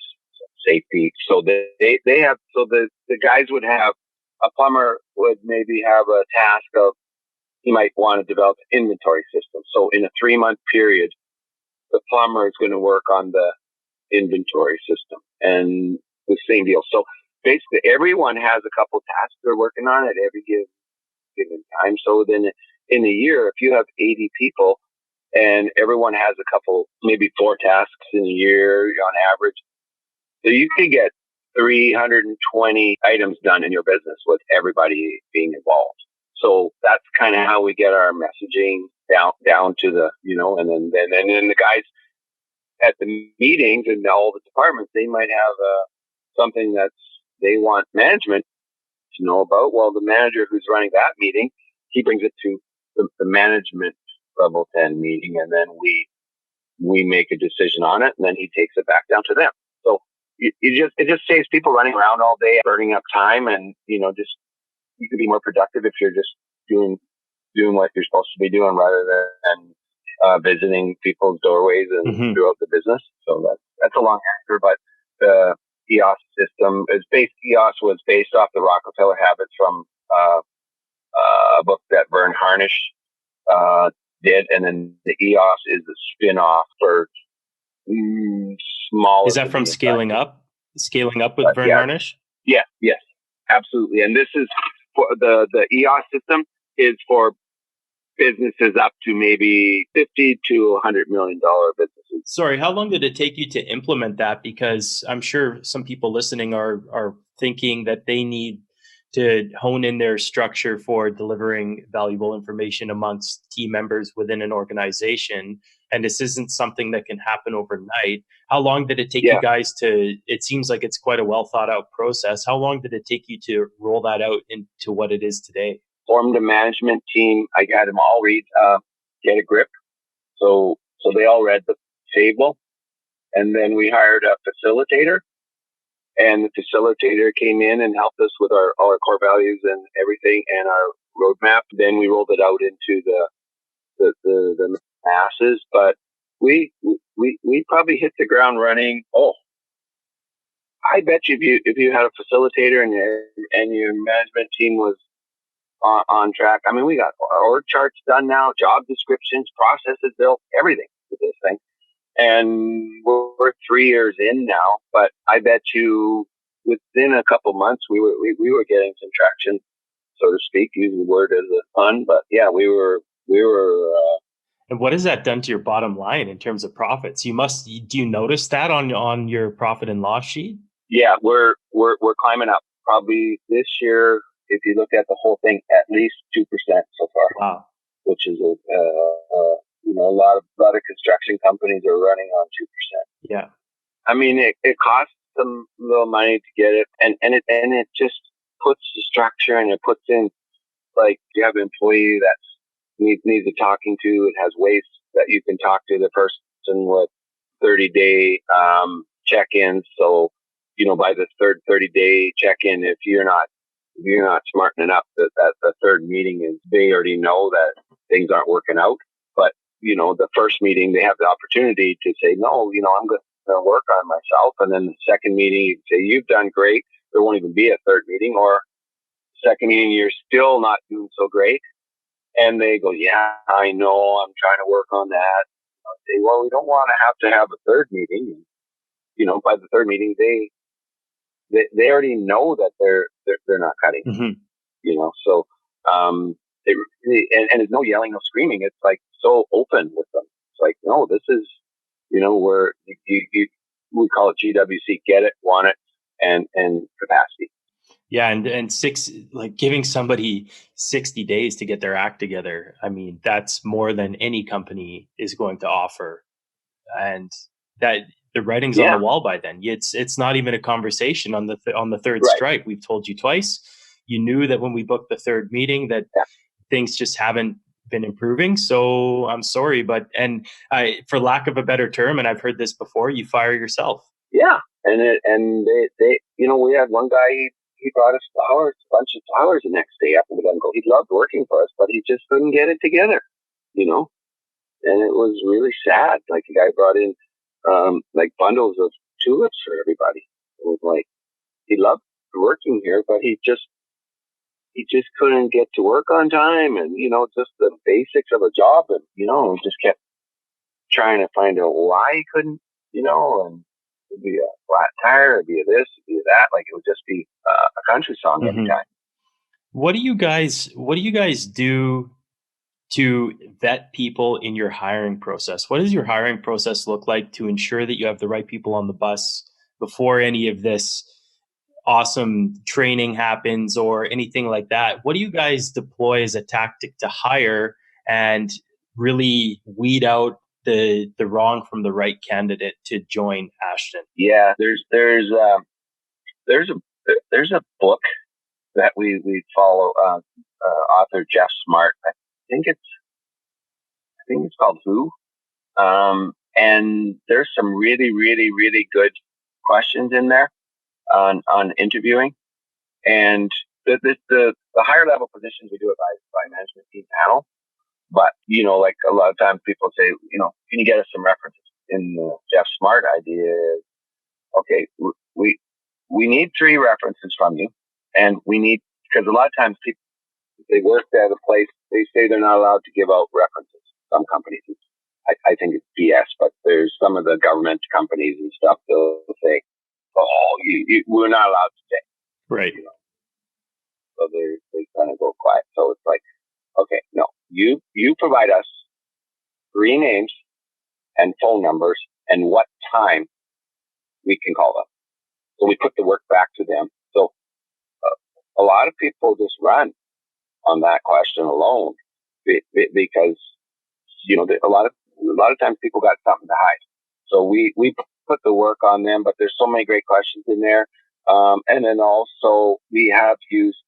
safety. So the guys would have, a plumber would maybe have a task of, he might want to develop an inventory system. So in a 3-month period, the plumber is going to work on the inventory system, and the same deal. So basically everyone has a couple tasks they're working on at every given time. So then in a year, if you have 80 people and everyone has a couple, maybe 4 tasks in a year on average, so you can get 320 items done in your business with everybody being involved. So that's kind of how we get our messaging down to the, and then the guys at the meetings and all the departments, they might have something they want management to know about. Well, the manager who's running that meeting, he brings it to the management level 10 meeting, and then we make a decision on it, and then he takes it back down to them. So it just saves people running around all day, burning up time, and you can be more productive if you're just doing what you're supposed to be doing, rather than visiting people's doorways and throughout the business. So that's a long answer, but the EOS system EOS was based off the Rockefeller habits from a book that Vern Harnish did, and then the EOS is a spin-off for smaller. Is that from Scaling Up? Scaling Up with Vern Harnish? Yes, absolutely. And this is for the EOS system is for businesses up to maybe $50 to $100 million businesses. Sorry, how long did it take you to implement that? Because I'm sure some people listening are thinking that they need to hone in their structure for delivering valuable information amongst team members within an organization. And this isn't something that can happen overnight. How long did it take you guys it seems like it's quite a well thought out process. How long did it take you to roll that out into what it is today? Formed a management team. I had them all read Get a Grip. So they all read the table. And then we hired a facilitator. And the facilitator came in and helped us with all our core values and everything and our roadmap. Then we rolled it out into the masses. But we probably hit the ground running. Oh, I bet you if you had a facilitator and your management team was on track. I mean, we got our org charts done now, job descriptions, processes built, everything with this thing. And we're 3 years in now, but I bet you within a couple months we were getting some traction, so to speak. Use the word as a fun, but yeah, we were. And what has that done to your bottom line in terms of profits? Do you notice that on your profit and loss sheet? Yeah, we're climbing up. Probably this year, if you look at the whole thing, at least 2% so far. Wow, which is a lot of construction companies are running on 2%. yeah. I mean, it costs them a little money to get it, and it just puts the structure, and it puts in, like, you have an employee that needs a talking to. It has ways that you can talk to the person with 30-day check-ins. So, by the third 30-day check-in, if you're not smartening up, that the third meeting is, they already know that things aren't working out. But, the first meeting, they have the opportunity to say, no, I'm going to work on myself. And then the second meeting, you can say, you've done great. There won't even be a third meeting. Or second meeting, you're still not doing so great. And they go, yeah, I know, I'm trying to work on that. I'll say, well, we don't want to have a third meeting. By the third meeting, they already know that they're not cutting. Mm-hmm. So they really, and it's no yelling, no screaming. It's like so open with them. It's like, no, this is where we call it GWC, get it, want it, and capacity. Yeah, and giving somebody 60 days to get their act together. I mean, that's more than any company is going to offer, and that the writing's on the wall by then. It's not even a conversation on the third strike. We've told you twice. You knew that when we booked the third meeting that things just haven't been improving. So I'm sorry, but for lack of a better term, and I've heard this before, you fire yourself. Yeah, and they we had one guy. He brought us flowers, a bunch of flowers the next day after we let him go. He loved working for us, but he just couldn't get it together, and it was really sad. Like, the guy brought in like bundles of tulips for everybody. It was like, he loved working here, but he just couldn't get to work on time, and just the basics of a job, and just kept trying to find out why he couldn't, and it'd be a flat tire, it'd be a this, it'd be a that. Like, it would just be a country song every time. What do you guys do to vet people in your hiring process? What does your hiring process look like to ensure that you have the right people on the bus before any of this awesome training happens or anything like that? What do you guys deploy as a tactic to hire and really weed out the wrong from the right candidate to join Ashton? Yeah, there's a book that we follow, author Jeff Smart. I think it's called Who. And there's some really, really, really good questions in there on interviewing. And the higher level positions, we do it by management team panel. But, like a lot of times people say, can you get us some references? In the Jeff Smart idea, okay, we need 3 references from you. And we need, because a lot of times people, if they work at a place, they say they're not allowed to give out references. Some companies, I think it's BS, but there's some of the government companies and stuff, they'll say, we're not allowed to say. Right. So they kind of go quiet. So it's like, okay, no, you provide us 3 names and phone numbers and what time we can call them. So we put the work back to them. So a lot of people just run on that question alone because, a lot of times people got something to hide. So we put the work on them, but there's so many great questions in there. And then also we have used,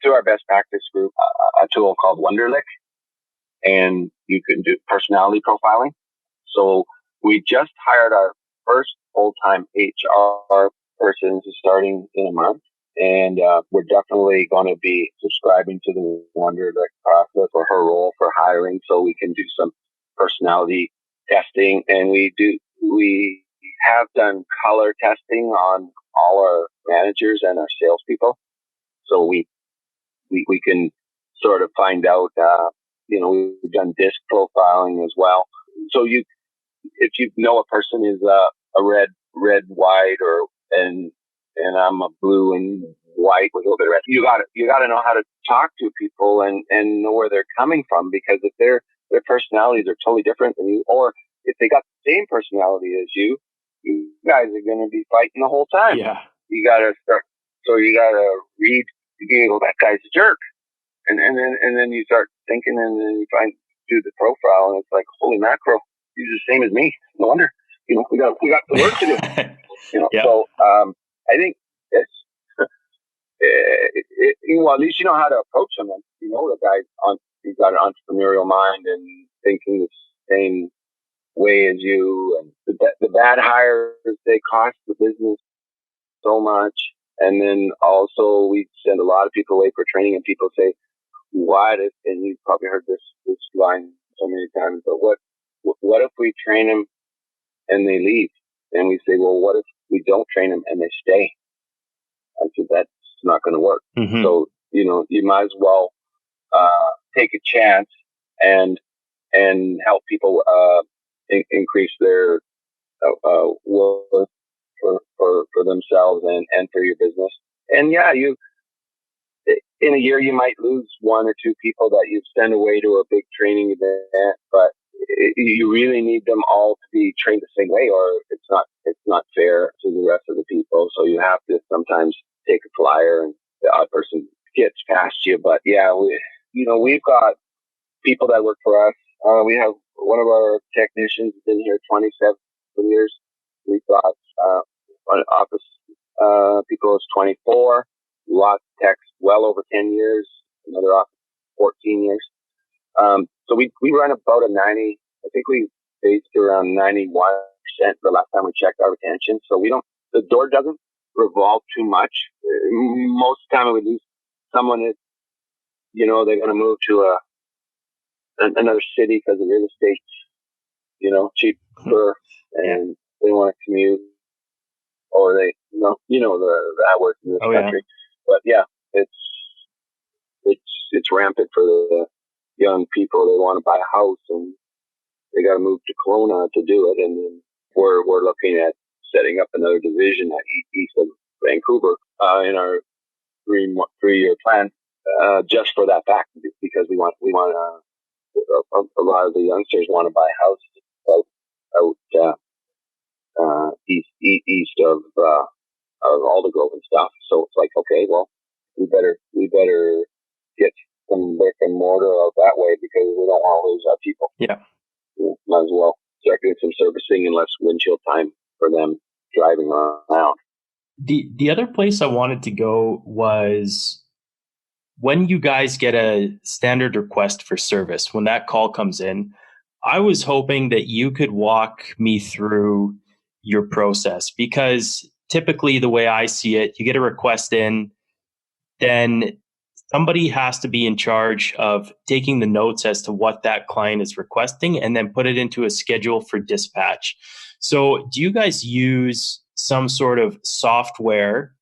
through our best practice group, a tool called Wonderlic, and you can do personality profiling. So we just hired our first full-time HR person who's starting in a month. And we're definitely going to be subscribing to the Wonderlic process for her role for hiring, so we can do some personality testing. And we have done color testing on all our managers and our salespeople, so we can sort of find out. We've done disc profiling as well. So if you know a person is a red, white, and I'm a blue and white with a little bit of red. You gotta know how to talk to people and know where they're coming from, because if their personalities are totally different than you, or if they got the same personality as you guys are going to be fighting the whole time. Yeah. You gotta read. You go, that guy's a jerk, and then you start thinking, and then you do the profile, and it's like, holy mackerel, he's the same as me. No wonder, we got the work to do. Yeah. So I think it's well, at least you know how to approach him, and you know the guy's he's got an entrepreneurial mind and thinking the same way as you. And the bad hires, they cost the business so much. And then also we send a lot of people away for training, and people say, "What if?" And you've probably heard this line so many times, but what if we train them and they leave? And we say, well, what if we don't train them and they stay? I said, that's not going to work. Mm-hmm. So, you might as well take a chance and help people increase their worth for themselves and for your business. And yeah, in a year you might lose one or two people that you've sent away to a big training event, but you really need them all to be trained the same way, or it's not fair to the rest of the people. So you have to sometimes take a flyer, and the odd person gets past you. But yeah, we've got people that work for us. We have one of our technicians been here 27 years. We've got an office people is 24. Lots of techs well over 10 years. Another office 14 years. So we run about a 90. I think we based around 91% the last time we checked our retention. So the door doesn't revolve too much. Most of the time we lose someone is, they're going to move to another city because of real estate, cheaper, and they want to commute, or they, that works in this country. Yeah. But yeah, it's rampant for the young people. They want to buy a house and they got to move to Kelowna to do it. And then we're looking at setting up another division east of Vancouver in our 3-year plan, just for that fact, because we want a lot of the youngsters want to buy a house out east of Aldergrove and stuff. So it's like, okay, well, we better get some brick and mortar out that way, because we don't want to lose our people. Yeah. Might as well start doing some servicing and less windshield time for them driving around. The other place I wanted to go was when you guys get a standard request for service, when that call comes in, I was hoping that you could walk me through your process, because typically the way I see it, you get a request in, then somebody has to be in charge of taking the notes as to what that client is requesting and then put it into a schedule for dispatch. So do you guys use some sort of software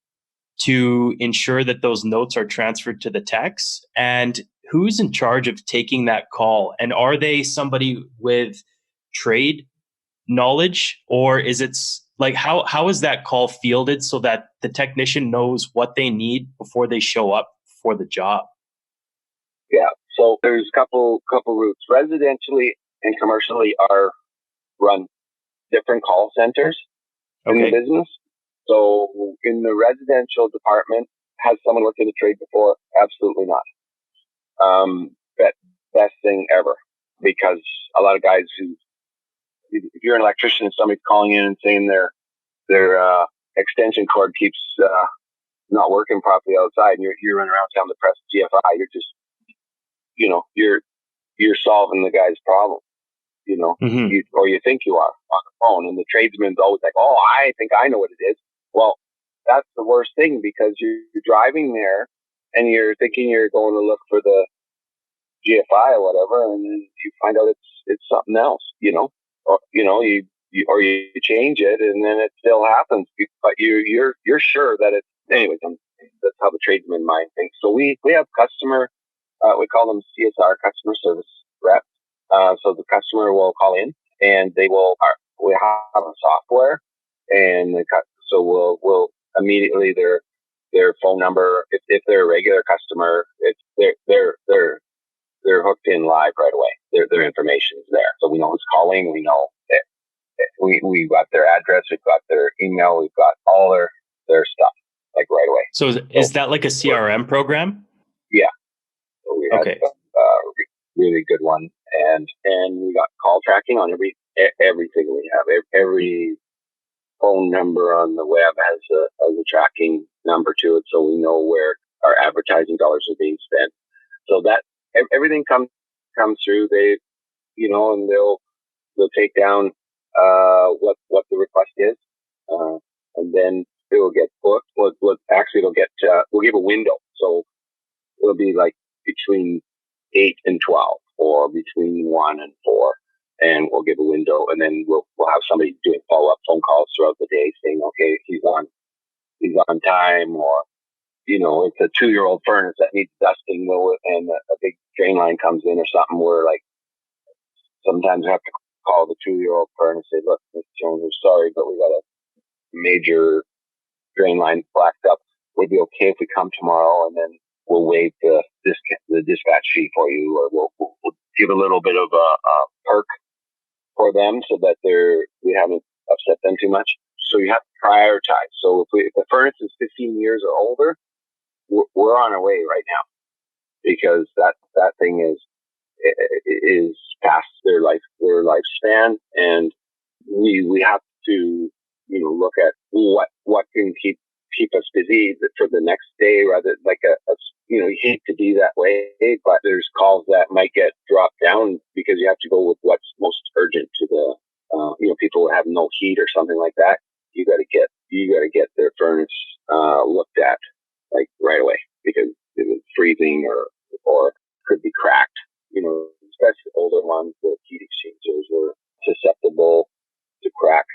to ensure that those notes are transferred to the techs? And who's in charge of taking that call? And are they somebody with trade knowledge, or is it like how is that call fielded so that the technician knows what they need before they show up for the job? Yeah, so there's a couple routes. Residentially and commercially are run different call centers in the business. So in the residential department, has someone worked in the trade before? Absolutely not. Best thing ever, because a lot of guys if you're an electrician and somebody's calling in and saying their extension cord keeps not working properly outside, and you're running around telling them to press GFI, you're just, you're solving the guy's problem, Mm-hmm. or you think you are on the phone, and the tradesman's always like, oh, I think I know what it is. Well, that's the worst thing, because you're driving there and you're thinking you're going to look for the GFI or whatever, and then you find out it's something else, or you change it and then it still happens, but you're sure that it's, anyways. That's how the tradesman mind thinks. So we have customer, we call them CSR, customer service reps. So the customer will call in and we have a software, and so we'll immediately their phone number, if they're a regular customer, they're hooked in live right away. Their information is there, so we know who's calling. We know that we got their address, we've got their email, we've got all their stuff like right away. So is that like a CRM program? Yeah. So we had Okay. a really good one, and we got call tracking on everything we have. Every phone number on the web has a tracking number to it, so we know where our advertising dollars are being spent. So that everything comes through. They, and they'll take down what the request is, and then it will get booked. Actually, we'll give a window, so it'll be like between 8 and 12, or between 1 and 4, and we'll give a window, and then we'll have somebody doing follow-up phone calls throughout the day, saying, okay, he's on time, or it's a 2-year-old furnace that needs dusting, and a big drain line comes in or something. We're like, sometimes we have to call the 2-year-old furnace and say, look, Mr. Jones, we're sorry, but we got a major drain line blacked up. Would it be okay if we come tomorrow, and then we'll waive the dispatch fee for you, or we'll give a little bit of a perk for them so that we haven't upset them too much. So you have to prioritize. So if the furnace is 15 years or older, we're on our way right now, because that thing is past their lifespan, and we have to look at what can keep us busy for the next day, rather like you hate to be that way, but there's calls that might get dropped down because you have to go with what's most urgent to the people who have no heat or something like that. You got to get their furnace looked at like right away, because it was freezing or could be cracked. Especially older ones, the heat exchangers were susceptible to crack.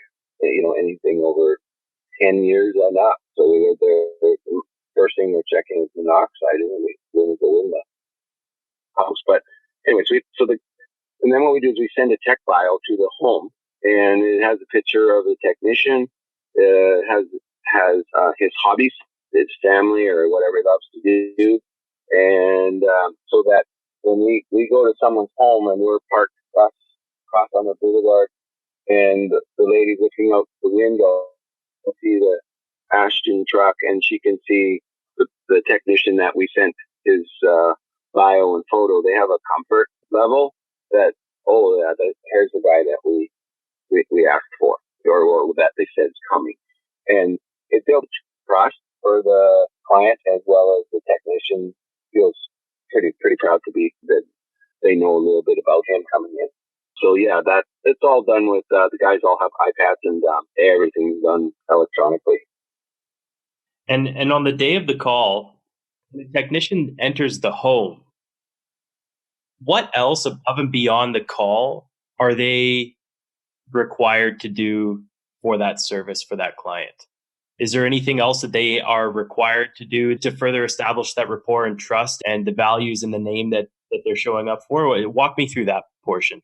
Anything over 10 years and up. So the first thing we're checking is monoxide when we go in the house. But anyways, and then what we do is we send a tech bio to the home, and it has a picture of the technician. It has his hobbies, his family, or whatever he loves to do, and so that when we go to someone's home and we're parked across on the boulevard, and the lady looking out the window can see the Ashton truck, and she can see the technician that we sent his bio and photo. They have a comfort level that, here's the guy that we asked for, or that they said is coming. And it builds trust for the client, as well as the technician feels pretty proud to be that they know a little bit about him coming in. So yeah, it's all done with the guys all have iPads, and everything's done electronically. And on the day of the call, the technician enters the home. What else above and beyond the call are they required to do for that service for that client? Is there anything else that they are required to do to further establish that rapport and trust and the values and the name that they're showing up for? Walk me through that portion.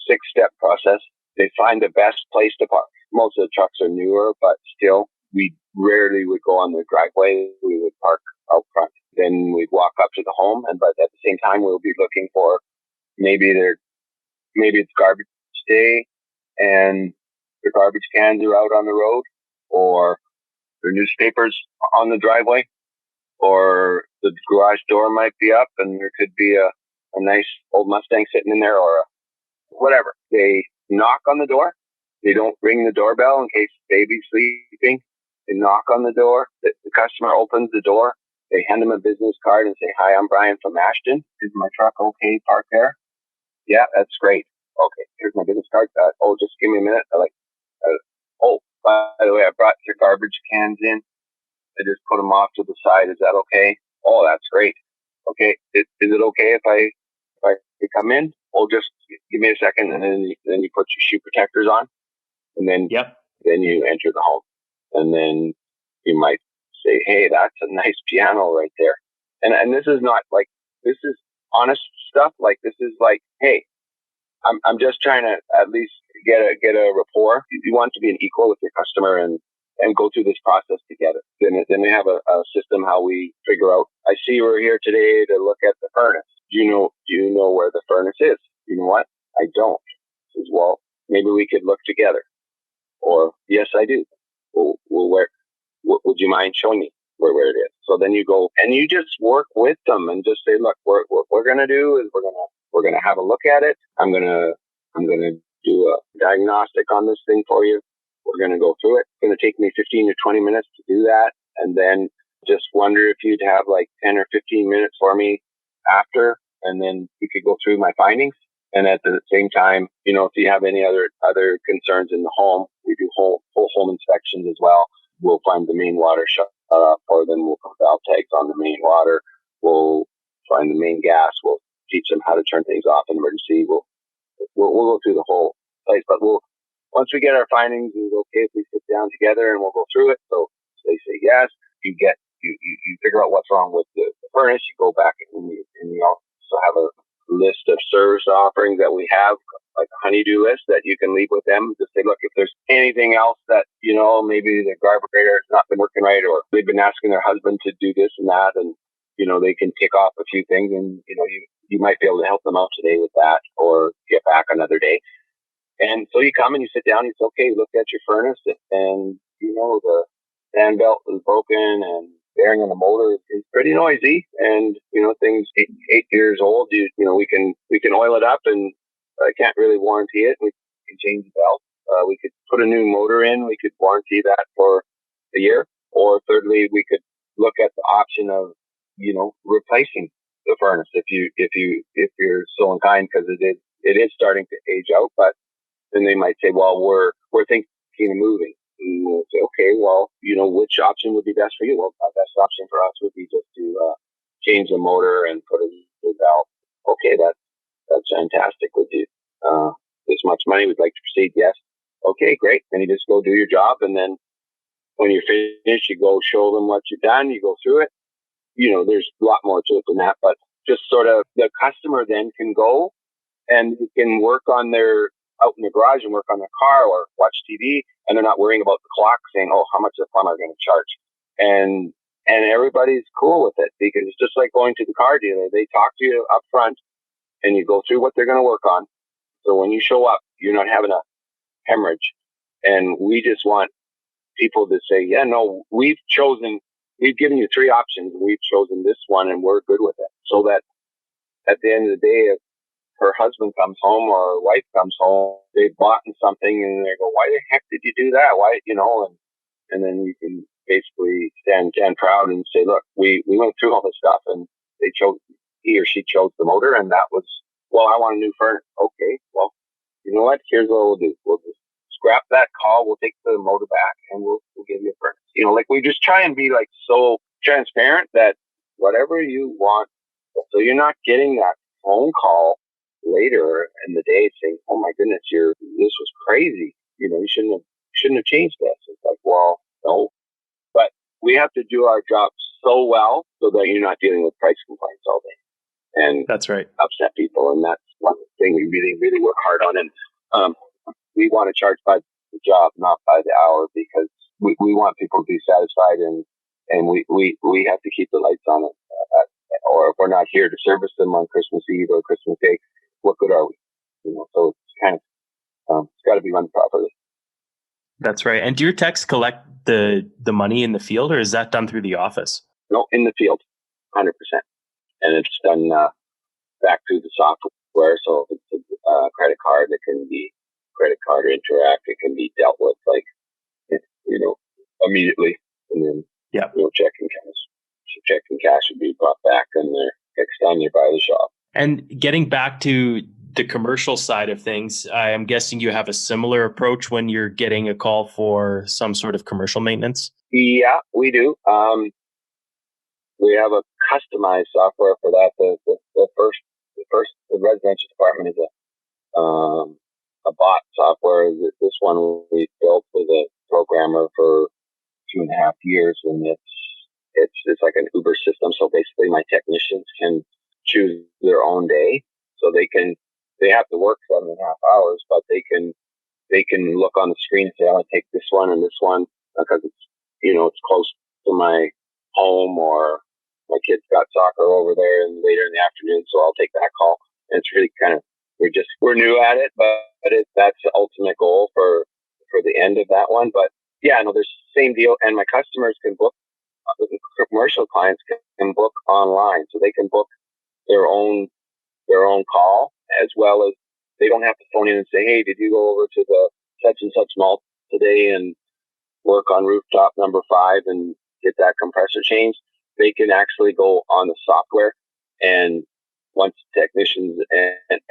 Six-step process. They find the best place to park. Most of the trucks are newer, but still, we rarely would go on their driveway. We would park out front. Then we'd walk up to the home, but at the same time, we'll be looking for maybe it's garbage day, and the garbage cans are out on the road, or their newspapers on the driveway, or the garage door might be up, and there could be a nice old Mustang sitting in there, or whatever. They knock on the door. They don't ring the doorbell in case baby's sleeping. They knock on the door. The customer opens the door. They hand them a business card and say, "Hi, I'm Brian from Ashton. Is my truck okay parked there?" "Yeah, that's great." "Okay, here's my business card." Just give me a minute. By the way, I brought your garbage cans in. I just put them off to the side. Is that okay?" "Oh, that's great." "Okay, is it okay if I come in?" "Oh, just give me a second," and then you put your shoe protectors on, and then then you enter the home, and then you might say, "Hey, that's a nice piano right there," and this is not like, this is honest stuff. Like, this is like, "Hey, I'm just trying to at least get a rapport. You want to be an equal with your customer and go through this process together. Then we have a system how we figure out. I see we're here today to look at the furnace. Do you know where the furnace is? You know what? I don't. He says, well, maybe we could look together. Or yes, I do. Well, where? Would you mind showing me where it is? So then you go and you just work with them and just say, look, what we're gonna do is we're gonna have a look at it. I'm gonna do a diagnostic on this thing for you. We're gonna go through it. It's gonna take me 15 to 20 minutes to do that, and then just wonder if you'd have like 10 or 15 minutes for me after, and then we could go through my findings. And at the same time, if you have any other concerns in the home, we do whole home inspections as well. We'll find the main water shut off, or then we'll put valve tags on the main water. We'll find the main gas. We'll teach them how to turn things off in emergency. We'll go through the whole place. But once we get our findings, we go, okay, if we sit down together and we'll go through it. So they say yes. You figure out what's wrong with the furnace. You go back and you also have a list of service offerings that we have, like a honey-do list that you can leave with them. Just say, look, if there's anything else that, maybe the carburetor has not been working right, or they've been asking their husband to do this and that, and, they can tick off a few things, and, you might be able to help them out today with that, or get back another day. And so you come and you sit down and you say, okay, look at your furnace, and, the fan belt is broken, and bearing on the motor is pretty noisy, and things 8 years old. We can oil it up, and I can't really warranty it. We can change the belt. We could put a new motor in. We could warranty that for a year. Or thirdly, we could look at the option of replacing the furnace if you're so inclined, because it is starting to age out. But then they might say, well, we're thinking of moving. And we'll say, okay, well, which option would be best for you? Well, the best option for us would be just to change the motor and put a new valve. Okay, that's fantastic. Would you this much money? We'd like to proceed. Yes. Okay, great. Then you just go do your job, and then when you're finished, you go show them what you've done. You go through it. There's a lot more to it than that, but just sort of the customer then can go and can work on out in the garage and work on their car or watch TV, and they're not worrying about the clock saying, oh, how much is the plumber going to charge? And everybody's cool with it, because it's just like going to the car dealer. They talk to you up front and you go through what they're going to work on. So when you show up, you're not having a hemorrhage. And we just want people to say, yeah, no, we've given you 3 options. We've chosen this one and we're good with it. So that at the end of the day, if her husband comes home or her wife comes home, they've bought something and they go, why the heck did you do that? Why, and then you can basically stand proud and say, look, we went through all this stuff, and he or she chose the motor, and that was, well, I want a new furnace. Okay, well, you know what? Here's what we'll do. We'll just scrap that call. We'll take the motor back and we'll give you a furnace. We just try and be like so transparent that whatever you want. So you're not getting that phone call later in the day saying, oh my goodness, this was crazy. You shouldn't have changed this. It's like, well, no, but we have to do our job so well so that you're not dealing with price complaints all day. And that's right. Upset people. And that's one thing we really, really work hard on. And we want to charge by the job, not by the hour, because we want people to be satisfied, and we have to keep the lights on. Or if we're not here to service them on Christmas Eve or Christmas Day, what good are we? So it's kind of, it's got to be run properly. That's right. And do your techs collect the money in the field, or is that done through the office? No, in the field, 100%. And it's done back through the software. So if it's a credit card, it can be credit card or Interact. It can be dealt with immediately. And then check and cash. So check and cash would be brought back, and they're fixed on you by the shop. And getting back to the commercial side of things, I am guessing you have a similar approach when you're getting a call for some sort of commercial maintenance? Yeah, we do. We have a customized software for that. The residential department is a bot software. This one we built with a programmer for 2.5 years, and it's like an Uber system. So basically, my technicians can choose their own day, so they can they have to work 7.5 hours, but they can look on the screen and say, I'll take this one and this one because it's, it's close to my home, or my kids got soccer over there and later in the afternoon, so I'll take that call. And it's really kind of, we're new at it, but that's the ultimate goal for the end of that one. But yeah, no, there's the same deal. And my customers can book, commercial clients can book online, so they can book their own call, as well as they don't have to phone in and say, hey, did you go over to the such and such mall today and work on rooftop number 5 and get that compressor changed? They can actually go on the software, and once the technicians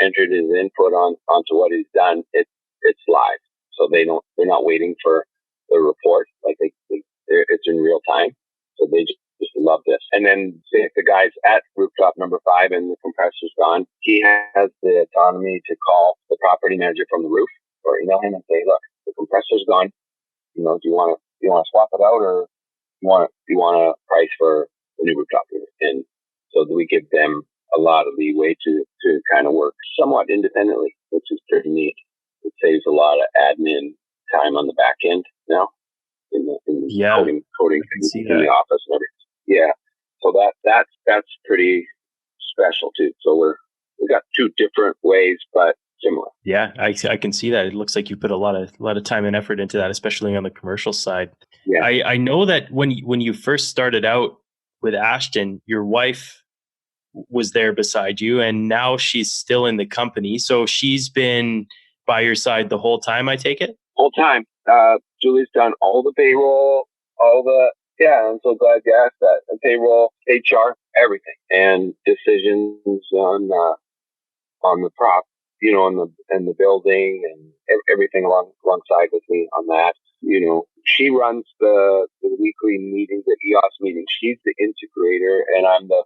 entered his input onto what he's done, it's live. So they're not waiting for the report. Like it's in real time. So they just love this. And then say if the guy's at rooftop number 5 and the compressor's gone, he has the autonomy to call the property manager from the roof or email him and say, look, the compressor's gone. Do you want to swap it out, or do you want a price for the new rooftop unit? And so we give them a lot of leeway to kind of work somewhat independently, which is pretty neat. It saves a lot of admin time on the back end now in the coding in the office and everything. Yeah. So that's pretty special too. So we got 2 different ways, but similar. Yeah, I can see that. It looks like you put a lot of time and effort into that, especially on the commercial side. Yeah. I know that when you first started out with Ashton, your wife was there beside you, and now she's still in the company. So she's been by your side the whole time, I take it? Whole time. Julie's done all the payroll, I'm so glad you asked that. The payroll, HR, everything, and decisions on the prop, and the building and everything alongside with me on that. She runs the weekly meetings, the EOS meetings. She's the integrator, and I'm the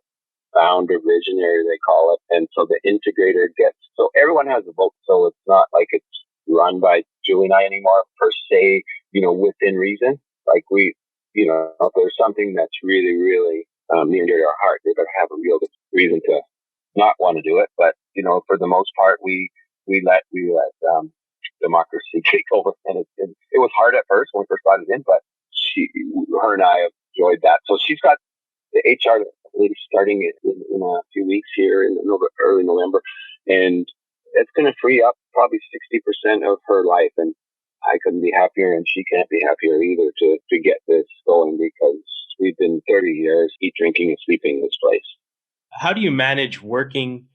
founder, visionary, they call it. And so the integrator so everyone has a vote. So it's not like it's run by Julie and I anymore per se, within reason. Like if there's something that's really, really near and dear to our heart, they better have a real good reason to not want to do it. But, for the most part, we let democracy take over. And it was hard at first when we first got it in, but her and I have enjoyed that. So she's got the HR lady starting in a few weeks here in early November, and it's going to free up probably 60% of her life. And I couldn't be happier, and she can't be happier either to get this going, because we've been 30 years eat, drinking, and sleeping in this place. How do you manage working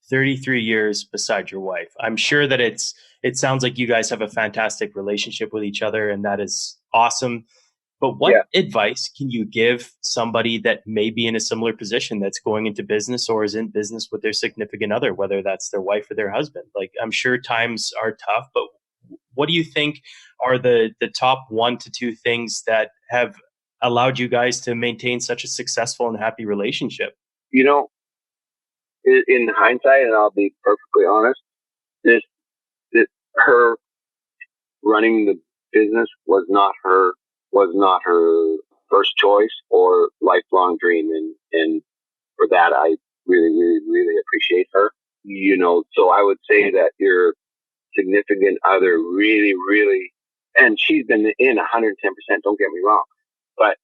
33 years beside your wife? I'm sure that it sounds like you guys have a fantastic relationship with each other, and that is awesome. But what advice can you give somebody that may be in a similar position, that's going into business or is in business with their significant other, whether that's their wife or their husband? Like, I'm sure times are tough, but what do you think are the top 1 to 2 things that have allowed you guys to maintain such a successful and happy relationship? In hindsight, and I'll be perfectly honest, her running the business was not her first choice or lifelong dream, and for that I really, really, really appreciate her. So I would say that your significant other really, really, and she's been in 110%. Don't get me wrong, but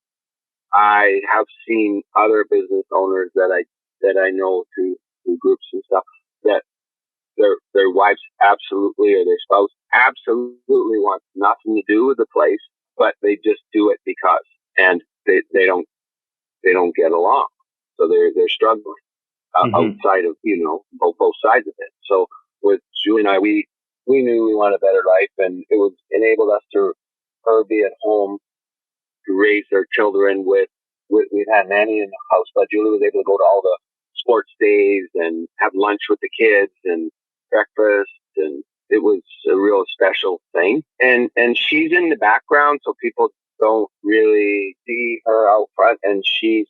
I have seen other business owners that I know through groups and stuff, that their wives absolutely, or their spouse absolutely wants nothing to do with the place, but they just do it because, and they don't get along, so they're struggling outside of both sides of it. So with Julie and I, we knew we wanted a better life, and it was enabled us to her be at home to raise their children with we had nanny in the house, but Julie was able to go to all the sports days and have lunch with the kids and breakfast, and it was a real special thing. And she's in the background, so people don't really see her out front, and she's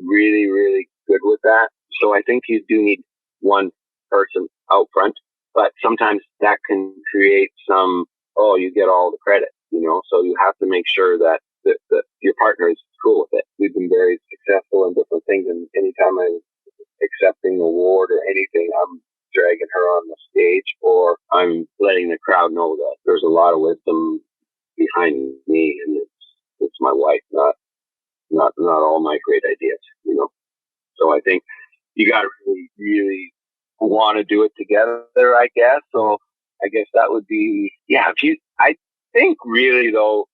really, really good with that. So I think you do need one person out front, but sometimes that can create some, you get all the credit, so you have to make sure that your partner is cool with it. We've been very successful in different things, and anytime I'm accepting an award or anything, I'm dragging her on the stage stage, or I'm letting the crowd know that there's a lot of wisdom behind me, and it's my wife, not all my great ideas, So I think you got to really want to do it together, I guess. So I guess that would be, I think really though,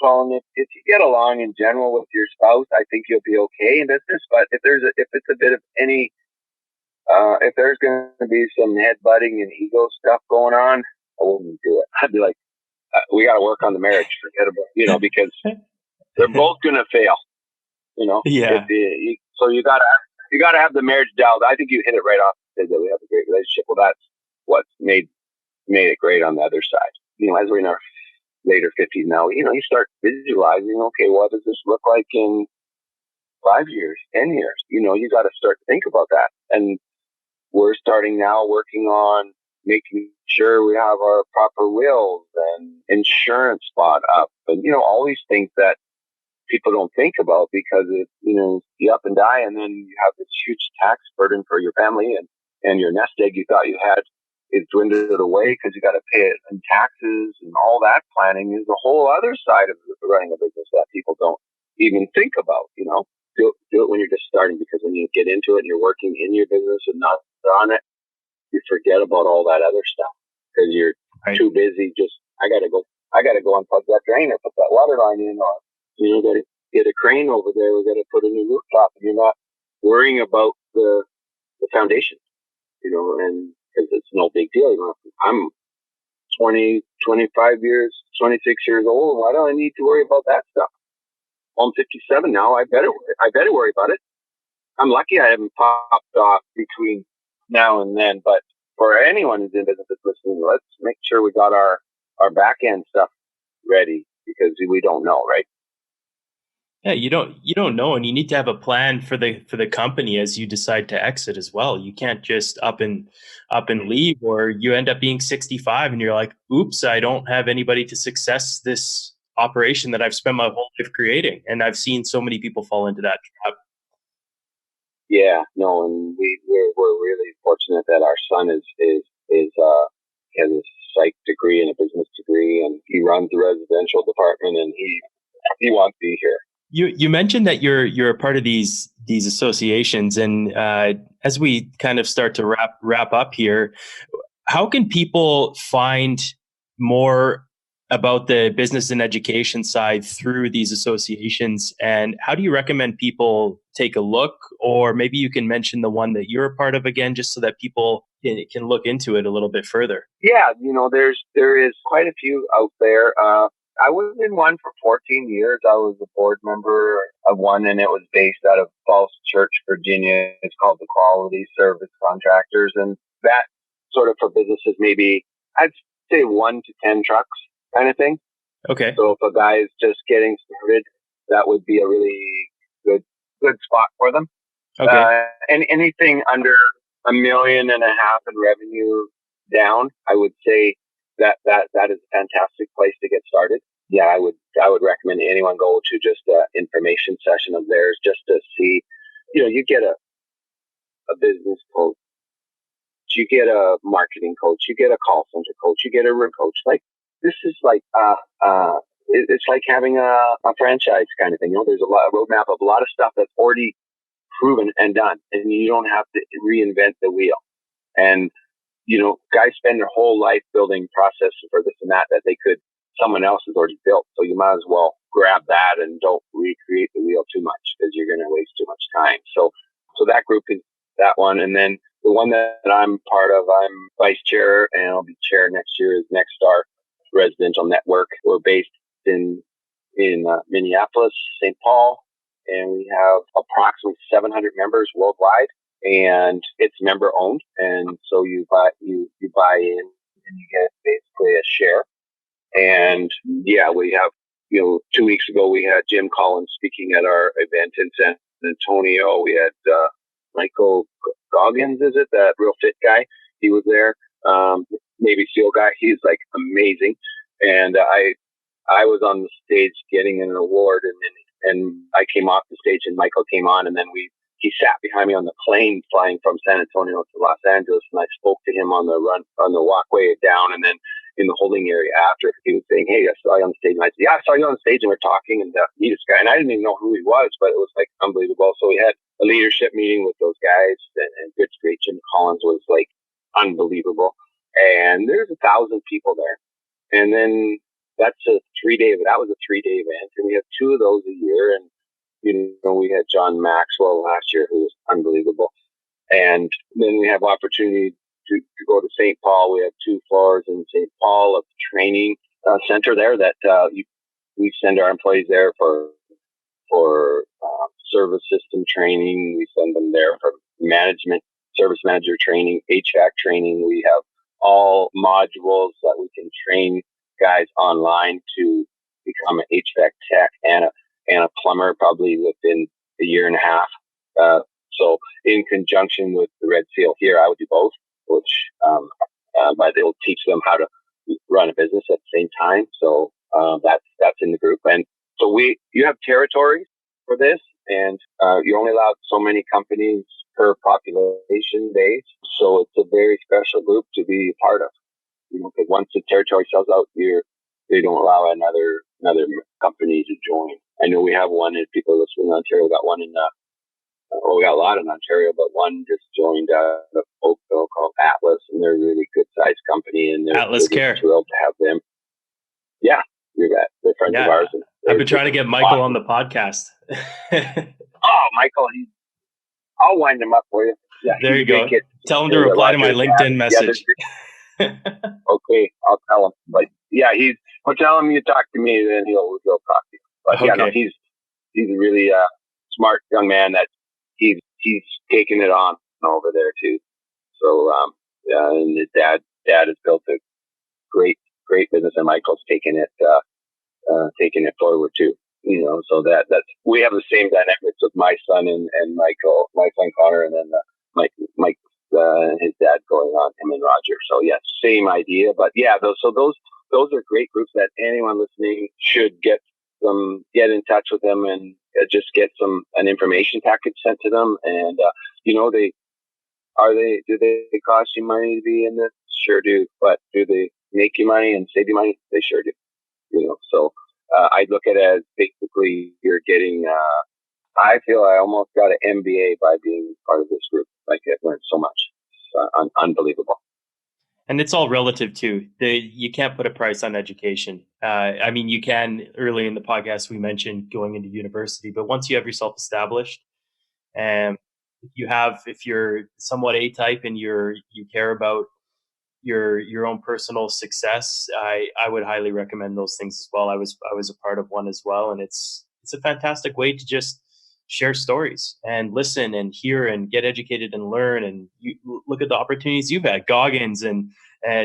Colin, if you get along in general with your spouse, I think you'll be okay in business. But if it's a bit of any, if there's going to be some headbutting and ego stuff going on, I wouldn't do it. I'd be like, we got to work on the marriage. Forget about, because they're both going to fail, Yeah. So you gotta have the marriage dialed. I think you hit it right off. That we have a great relationship. Well, that's what's made it great on the other side. As we're in our later 50s now, you start visualizing. Okay, what does this look like in 5 years, 10 years? You got to start to think about that. And we're starting now working on making sure we have our proper wills and insurance spot up, and all these things that people don't think about, because you up and die, and then you have this huge tax burden for your family, and your nest egg you thought you had is dwindled away because you got to pay it in taxes, and all that planning is a whole other side of running a business that people don't even think about. Do it when you're just starting, because when you get into it and you're working in your business and not on it, you forget about all that other stuff because you're too busy. I gotta go unplug that drain or put that water line in, or got to get a crane over there. We got to put a new rooftop, and you're not worrying about the foundation, and because it's no big deal. I'm 20, 25 years, 26 years old. Why do I need to worry about that stuff? I'm 57 now. I better worry about it. I'm lucky I haven't popped off between now and then. But for anyone who's in business that's listening, let's make sure we got our back end stuff ready, because we don't know, right? Yeah, you don't know, and you need to have a plan for the company as you decide to exit as well. You can't just up and leave, or you end up being 65 and you're like, oops, I don't have anybody to success this operation that I've spent my whole life creating. And I've seen so many people fall into that trap. Yeah, no, and we're really fortunate that our son has a psych degree and a business degree, and he runs the residential department, and he wants to be here. You mentioned that you're a part of these associations, and as we kind of start to wrap up here, how can people find more about the business and education side through these associations, and how do you recommend people take a look? Or maybe you can mention the one that you're a part of again, just so that people can look into it a little bit further. Yeah, there is quite a few out there. I was in one for 14 years. I was a board member of one, and it was based out of Falls Church, Virginia. It's called the Quality Service Contractors. And that sort of for businesses, maybe I'd say 1 to 10 trucks kind of thing. Okay. So if a guy is just getting started, that would be a really good spot for them. Okay. And anything under $1.5 million in revenue down, I would say that is a fantastic place to get started. Yeah, I would recommend anyone go to just an information session of theirs, just to see, you get a business coach, you get a marketing coach, you get a call center coach, you get a room coach. Like, this is like, it's like having a franchise kind of thing. There's a roadmap of a lot of stuff that's already proven and done, and you don't have to reinvent the wheel. And guys spend their whole life building processes for this and that someone else has already built. So you might as well grab that and don't recreate the wheel too much, because you're going to waste too much time. So that group is that one. And then the one that I'm part of, I'm vice chair, and I'll be chair next year, is Next Star Residential Network. We're based in Minneapolis, St. Paul, and we have approximately 700 members worldwide. And it's member owned, and so you buy in, and you get basically a share. And yeah, we have 2 weeks ago we had Jim Collins speaking at our event in San Antonio. We had Michael Goggins, is it, that real fit guy? He was there. Navy SEAL guy. He's like amazing. And I was on the stage getting an award, and I came off the stage, and Michael came on, and then we he sat behind me on the plane flying from San Antonio to Los Angeles, and I spoke to him on the walkway down, and then in the holding area after. He was saying, "Hey, I saw you on the stage," and I said, "Yeah, I saw you on the stage," and we're talking, and meet this guy, and I didn't even know who he was, but it was like unbelievable. So we had a leadership meeting with those guys, and good great Jim Collins was like unbelievable, and there's 1,000 people there, and then that was a 3-day event, and we have 2 of those a year, and we had John Maxwell last year, who was unbelievable. And then we have opportunity to go to St. Paul. We have 2 floors in St. Paul of training center there that we send our employees there for service system training. We send them there for service manager training, HVAC training. We have all modules that we can train guys online to become an HVAC tech and a plumber probably within a year and a half. So in conjunction with the Red Seal here, I would do both, which but they'll teach them how to run a business at the same time. So that's in the group. And so you have territories for this, and you're only allowed so many companies per population base. So it's a very special group to be a part of. Because once the territory sells out, they don't allow another company to join. I know we have one, if people listening in Ontario, we got one in we got a lot in Ontario, but one just joined Oakville called Atlas, and they're a really good sized company, and Atlas Care. Thrilled to have them. Yeah, they're friends of ours. I've been trying to get Michael on the podcast. Oh, Michael, I'll wind him up for you. Yeah, there you go. Tell him to reply to my LinkedIn message. Okay, I'll tell him. But yeah, I'll tell him you talk to me, then he'll talk to you. But yeah, no, he's a really smart young man that he's taking it on over there too. So and his dad has built a great business, and Michael's taking it forward too. So that's we have the same dynamics with my son and Michael, my son Connor, and then Mike his dad going on, him and Roger. So yeah, same idea. But yeah, those are great groups that anyone listening should get in touch with them and just get an information package sent to them. And do they cost you money to be in this? Sure do. But do they make you money and save you money? They sure do. So I look at it as basically you're getting. I feel I almost got an MBA by being part of this group. Like, I've learned so much. It's unbelievable. And it's all relative too. You can't put a price on education. I mean, you can. Early in the podcast, we mentioned going into university, but once you have yourself established, and if you're somewhat A-type and you care about your own personal success, I would highly recommend those things as well. I was a part of one as well, and it's a fantastic way to just share stories and listen and hear and get educated and learn. And you look at the opportunities you've had, Goggins and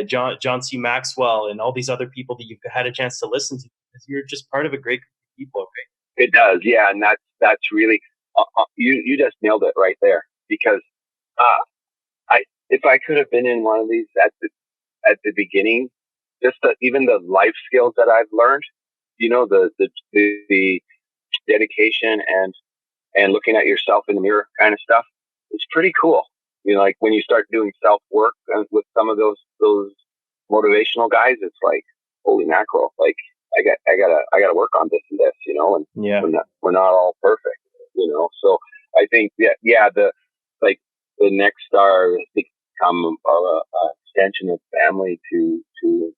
John C. Maxwell and all these other people that you've had a chance to listen to. You're just part of a great group of people. Right? It does. Yeah. And that's really, you just nailed it right there, because if I could have been in one of these at the beginning, just even the life skills that I've learned, the dedication and looking at yourself in the mirror kind of stuff, it's pretty cool. Like when you start doing self work with some of those motivational guys, it's like, holy mackerel! Like I gotta work on this and this, and we're not all perfect, So I think the next star has become a extension of family to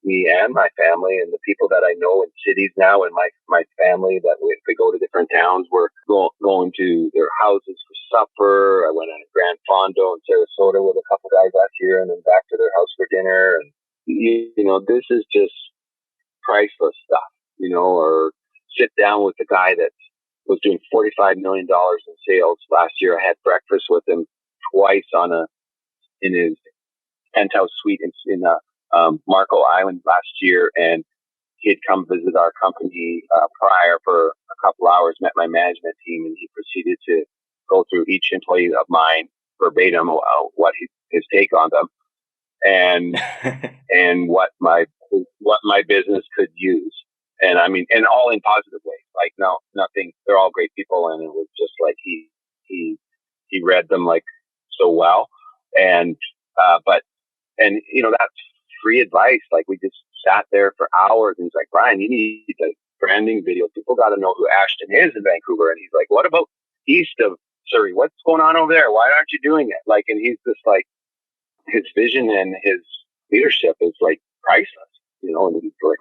me and my family and the people that I know in cities now, and my family that if we go to different towns, we're going to their houses for supper. I went on a Grand Fondo in Sarasota with a couple guys last year, and then back to their house for dinner. And this is just priceless stuff, or sit down with the guy that was doing $45 million in sales last year. I had breakfast with him twice in his penthouse suite in Marco Island last year, and he'd come visit our company prior for a couple hours, met my management team, and he proceeded to go through each employee of mine verbatim what his take on them and what my business could use. And I mean, and all in positive ways. Like, no, nothing. They're all great people, and it was just like he read them like so well. And, that's free advice. Like we just sat there for hours and he's like, Brian, you need a branding video. People got to know who Ashton is in Vancouver. And he's like, what about east of Surrey? What's going on over there? Why aren't you doing it? Like, and he's just like, his vision and his leadership is like priceless, and he's like,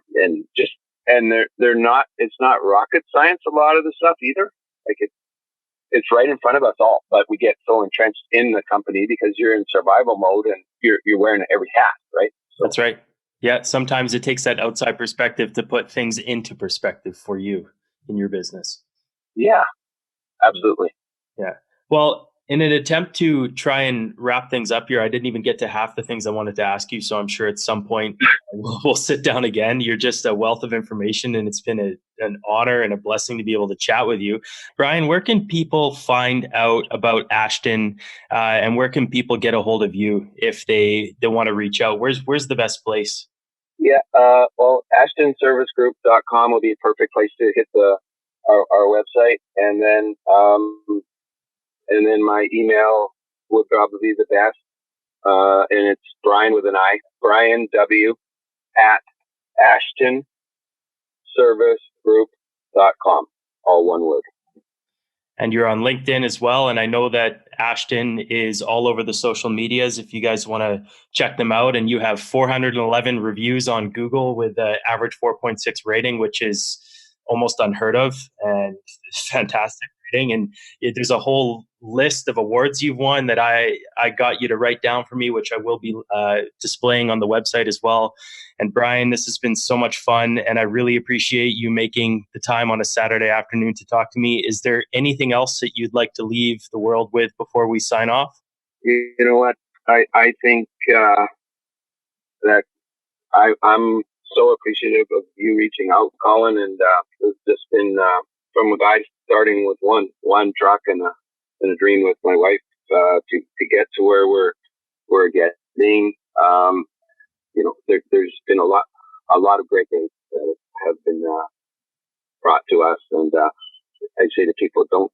they're not, it's not rocket science, a lot of the stuff either. Like it's right in front of us all, but we get so entrenched in the company because you're in survival mode and you're wearing every hat, right? So, that's right. Yeah. Sometimes it takes that outside perspective to put things into perspective for you in your business. Yeah, absolutely. Yeah. Well, in an attempt to try and wrap things up here, I didn't even get to half the things I wanted to ask you. So I'm sure at some point we'll sit down again. You're just a wealth of information, and it's been an honor and a blessing to be able to chat with you. Brian, where can people find out about Ashton, and where can people get a hold of you if they want to reach out? Where's the best place? Yeah, AshtonServiceGroup.com will be a perfect place to hit our website, and then my email would probably be the best. And it's Brian with an I, Brian W at AshtonServiceGroup.com, all one word. And you're on LinkedIn as well. And I know that Ashton is all over the social medias if you guys want to check them out. And you have 411 reviews on Google with an average 4.6 rating, which is almost unheard of and fantastic rating. And there's a whole list of awards you've won that I got you to write down for me, which I will be displaying on the website as well. And Brian, this has been so much fun, and I really appreciate you making the time on a Saturday afternoon to talk to me. Is there anything else that you'd like to leave the world with before we sign off? You know what? I think that I'm so appreciative of you reaching out, Colin, and it's just been from a guy starting with one truck and a dream with my wife to get to where we're getting. There's been a lot of great things that have been brought to us, and I say to people, don't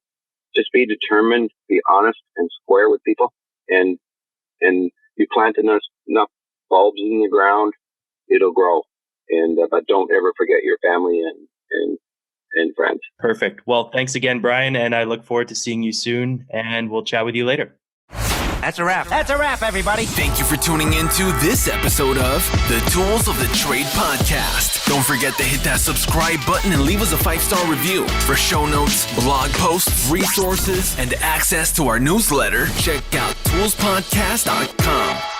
just be determined, be honest and square with people, and you plant enough bulbs in the ground, it'll grow. And but don't ever forget your family and friends. Perfect. Well, thanks again, Brian, and I look forward to seeing you soon, and we'll chat with you later. That's a wrap. That's a wrap, everybody. Thank you for tuning into this episode of the Tools of the Trade podcast. Don't forget to hit that subscribe button and leave us a 5-star review. For show notes, blog posts, resources, and access to our newsletter, check out toolspodcast.com.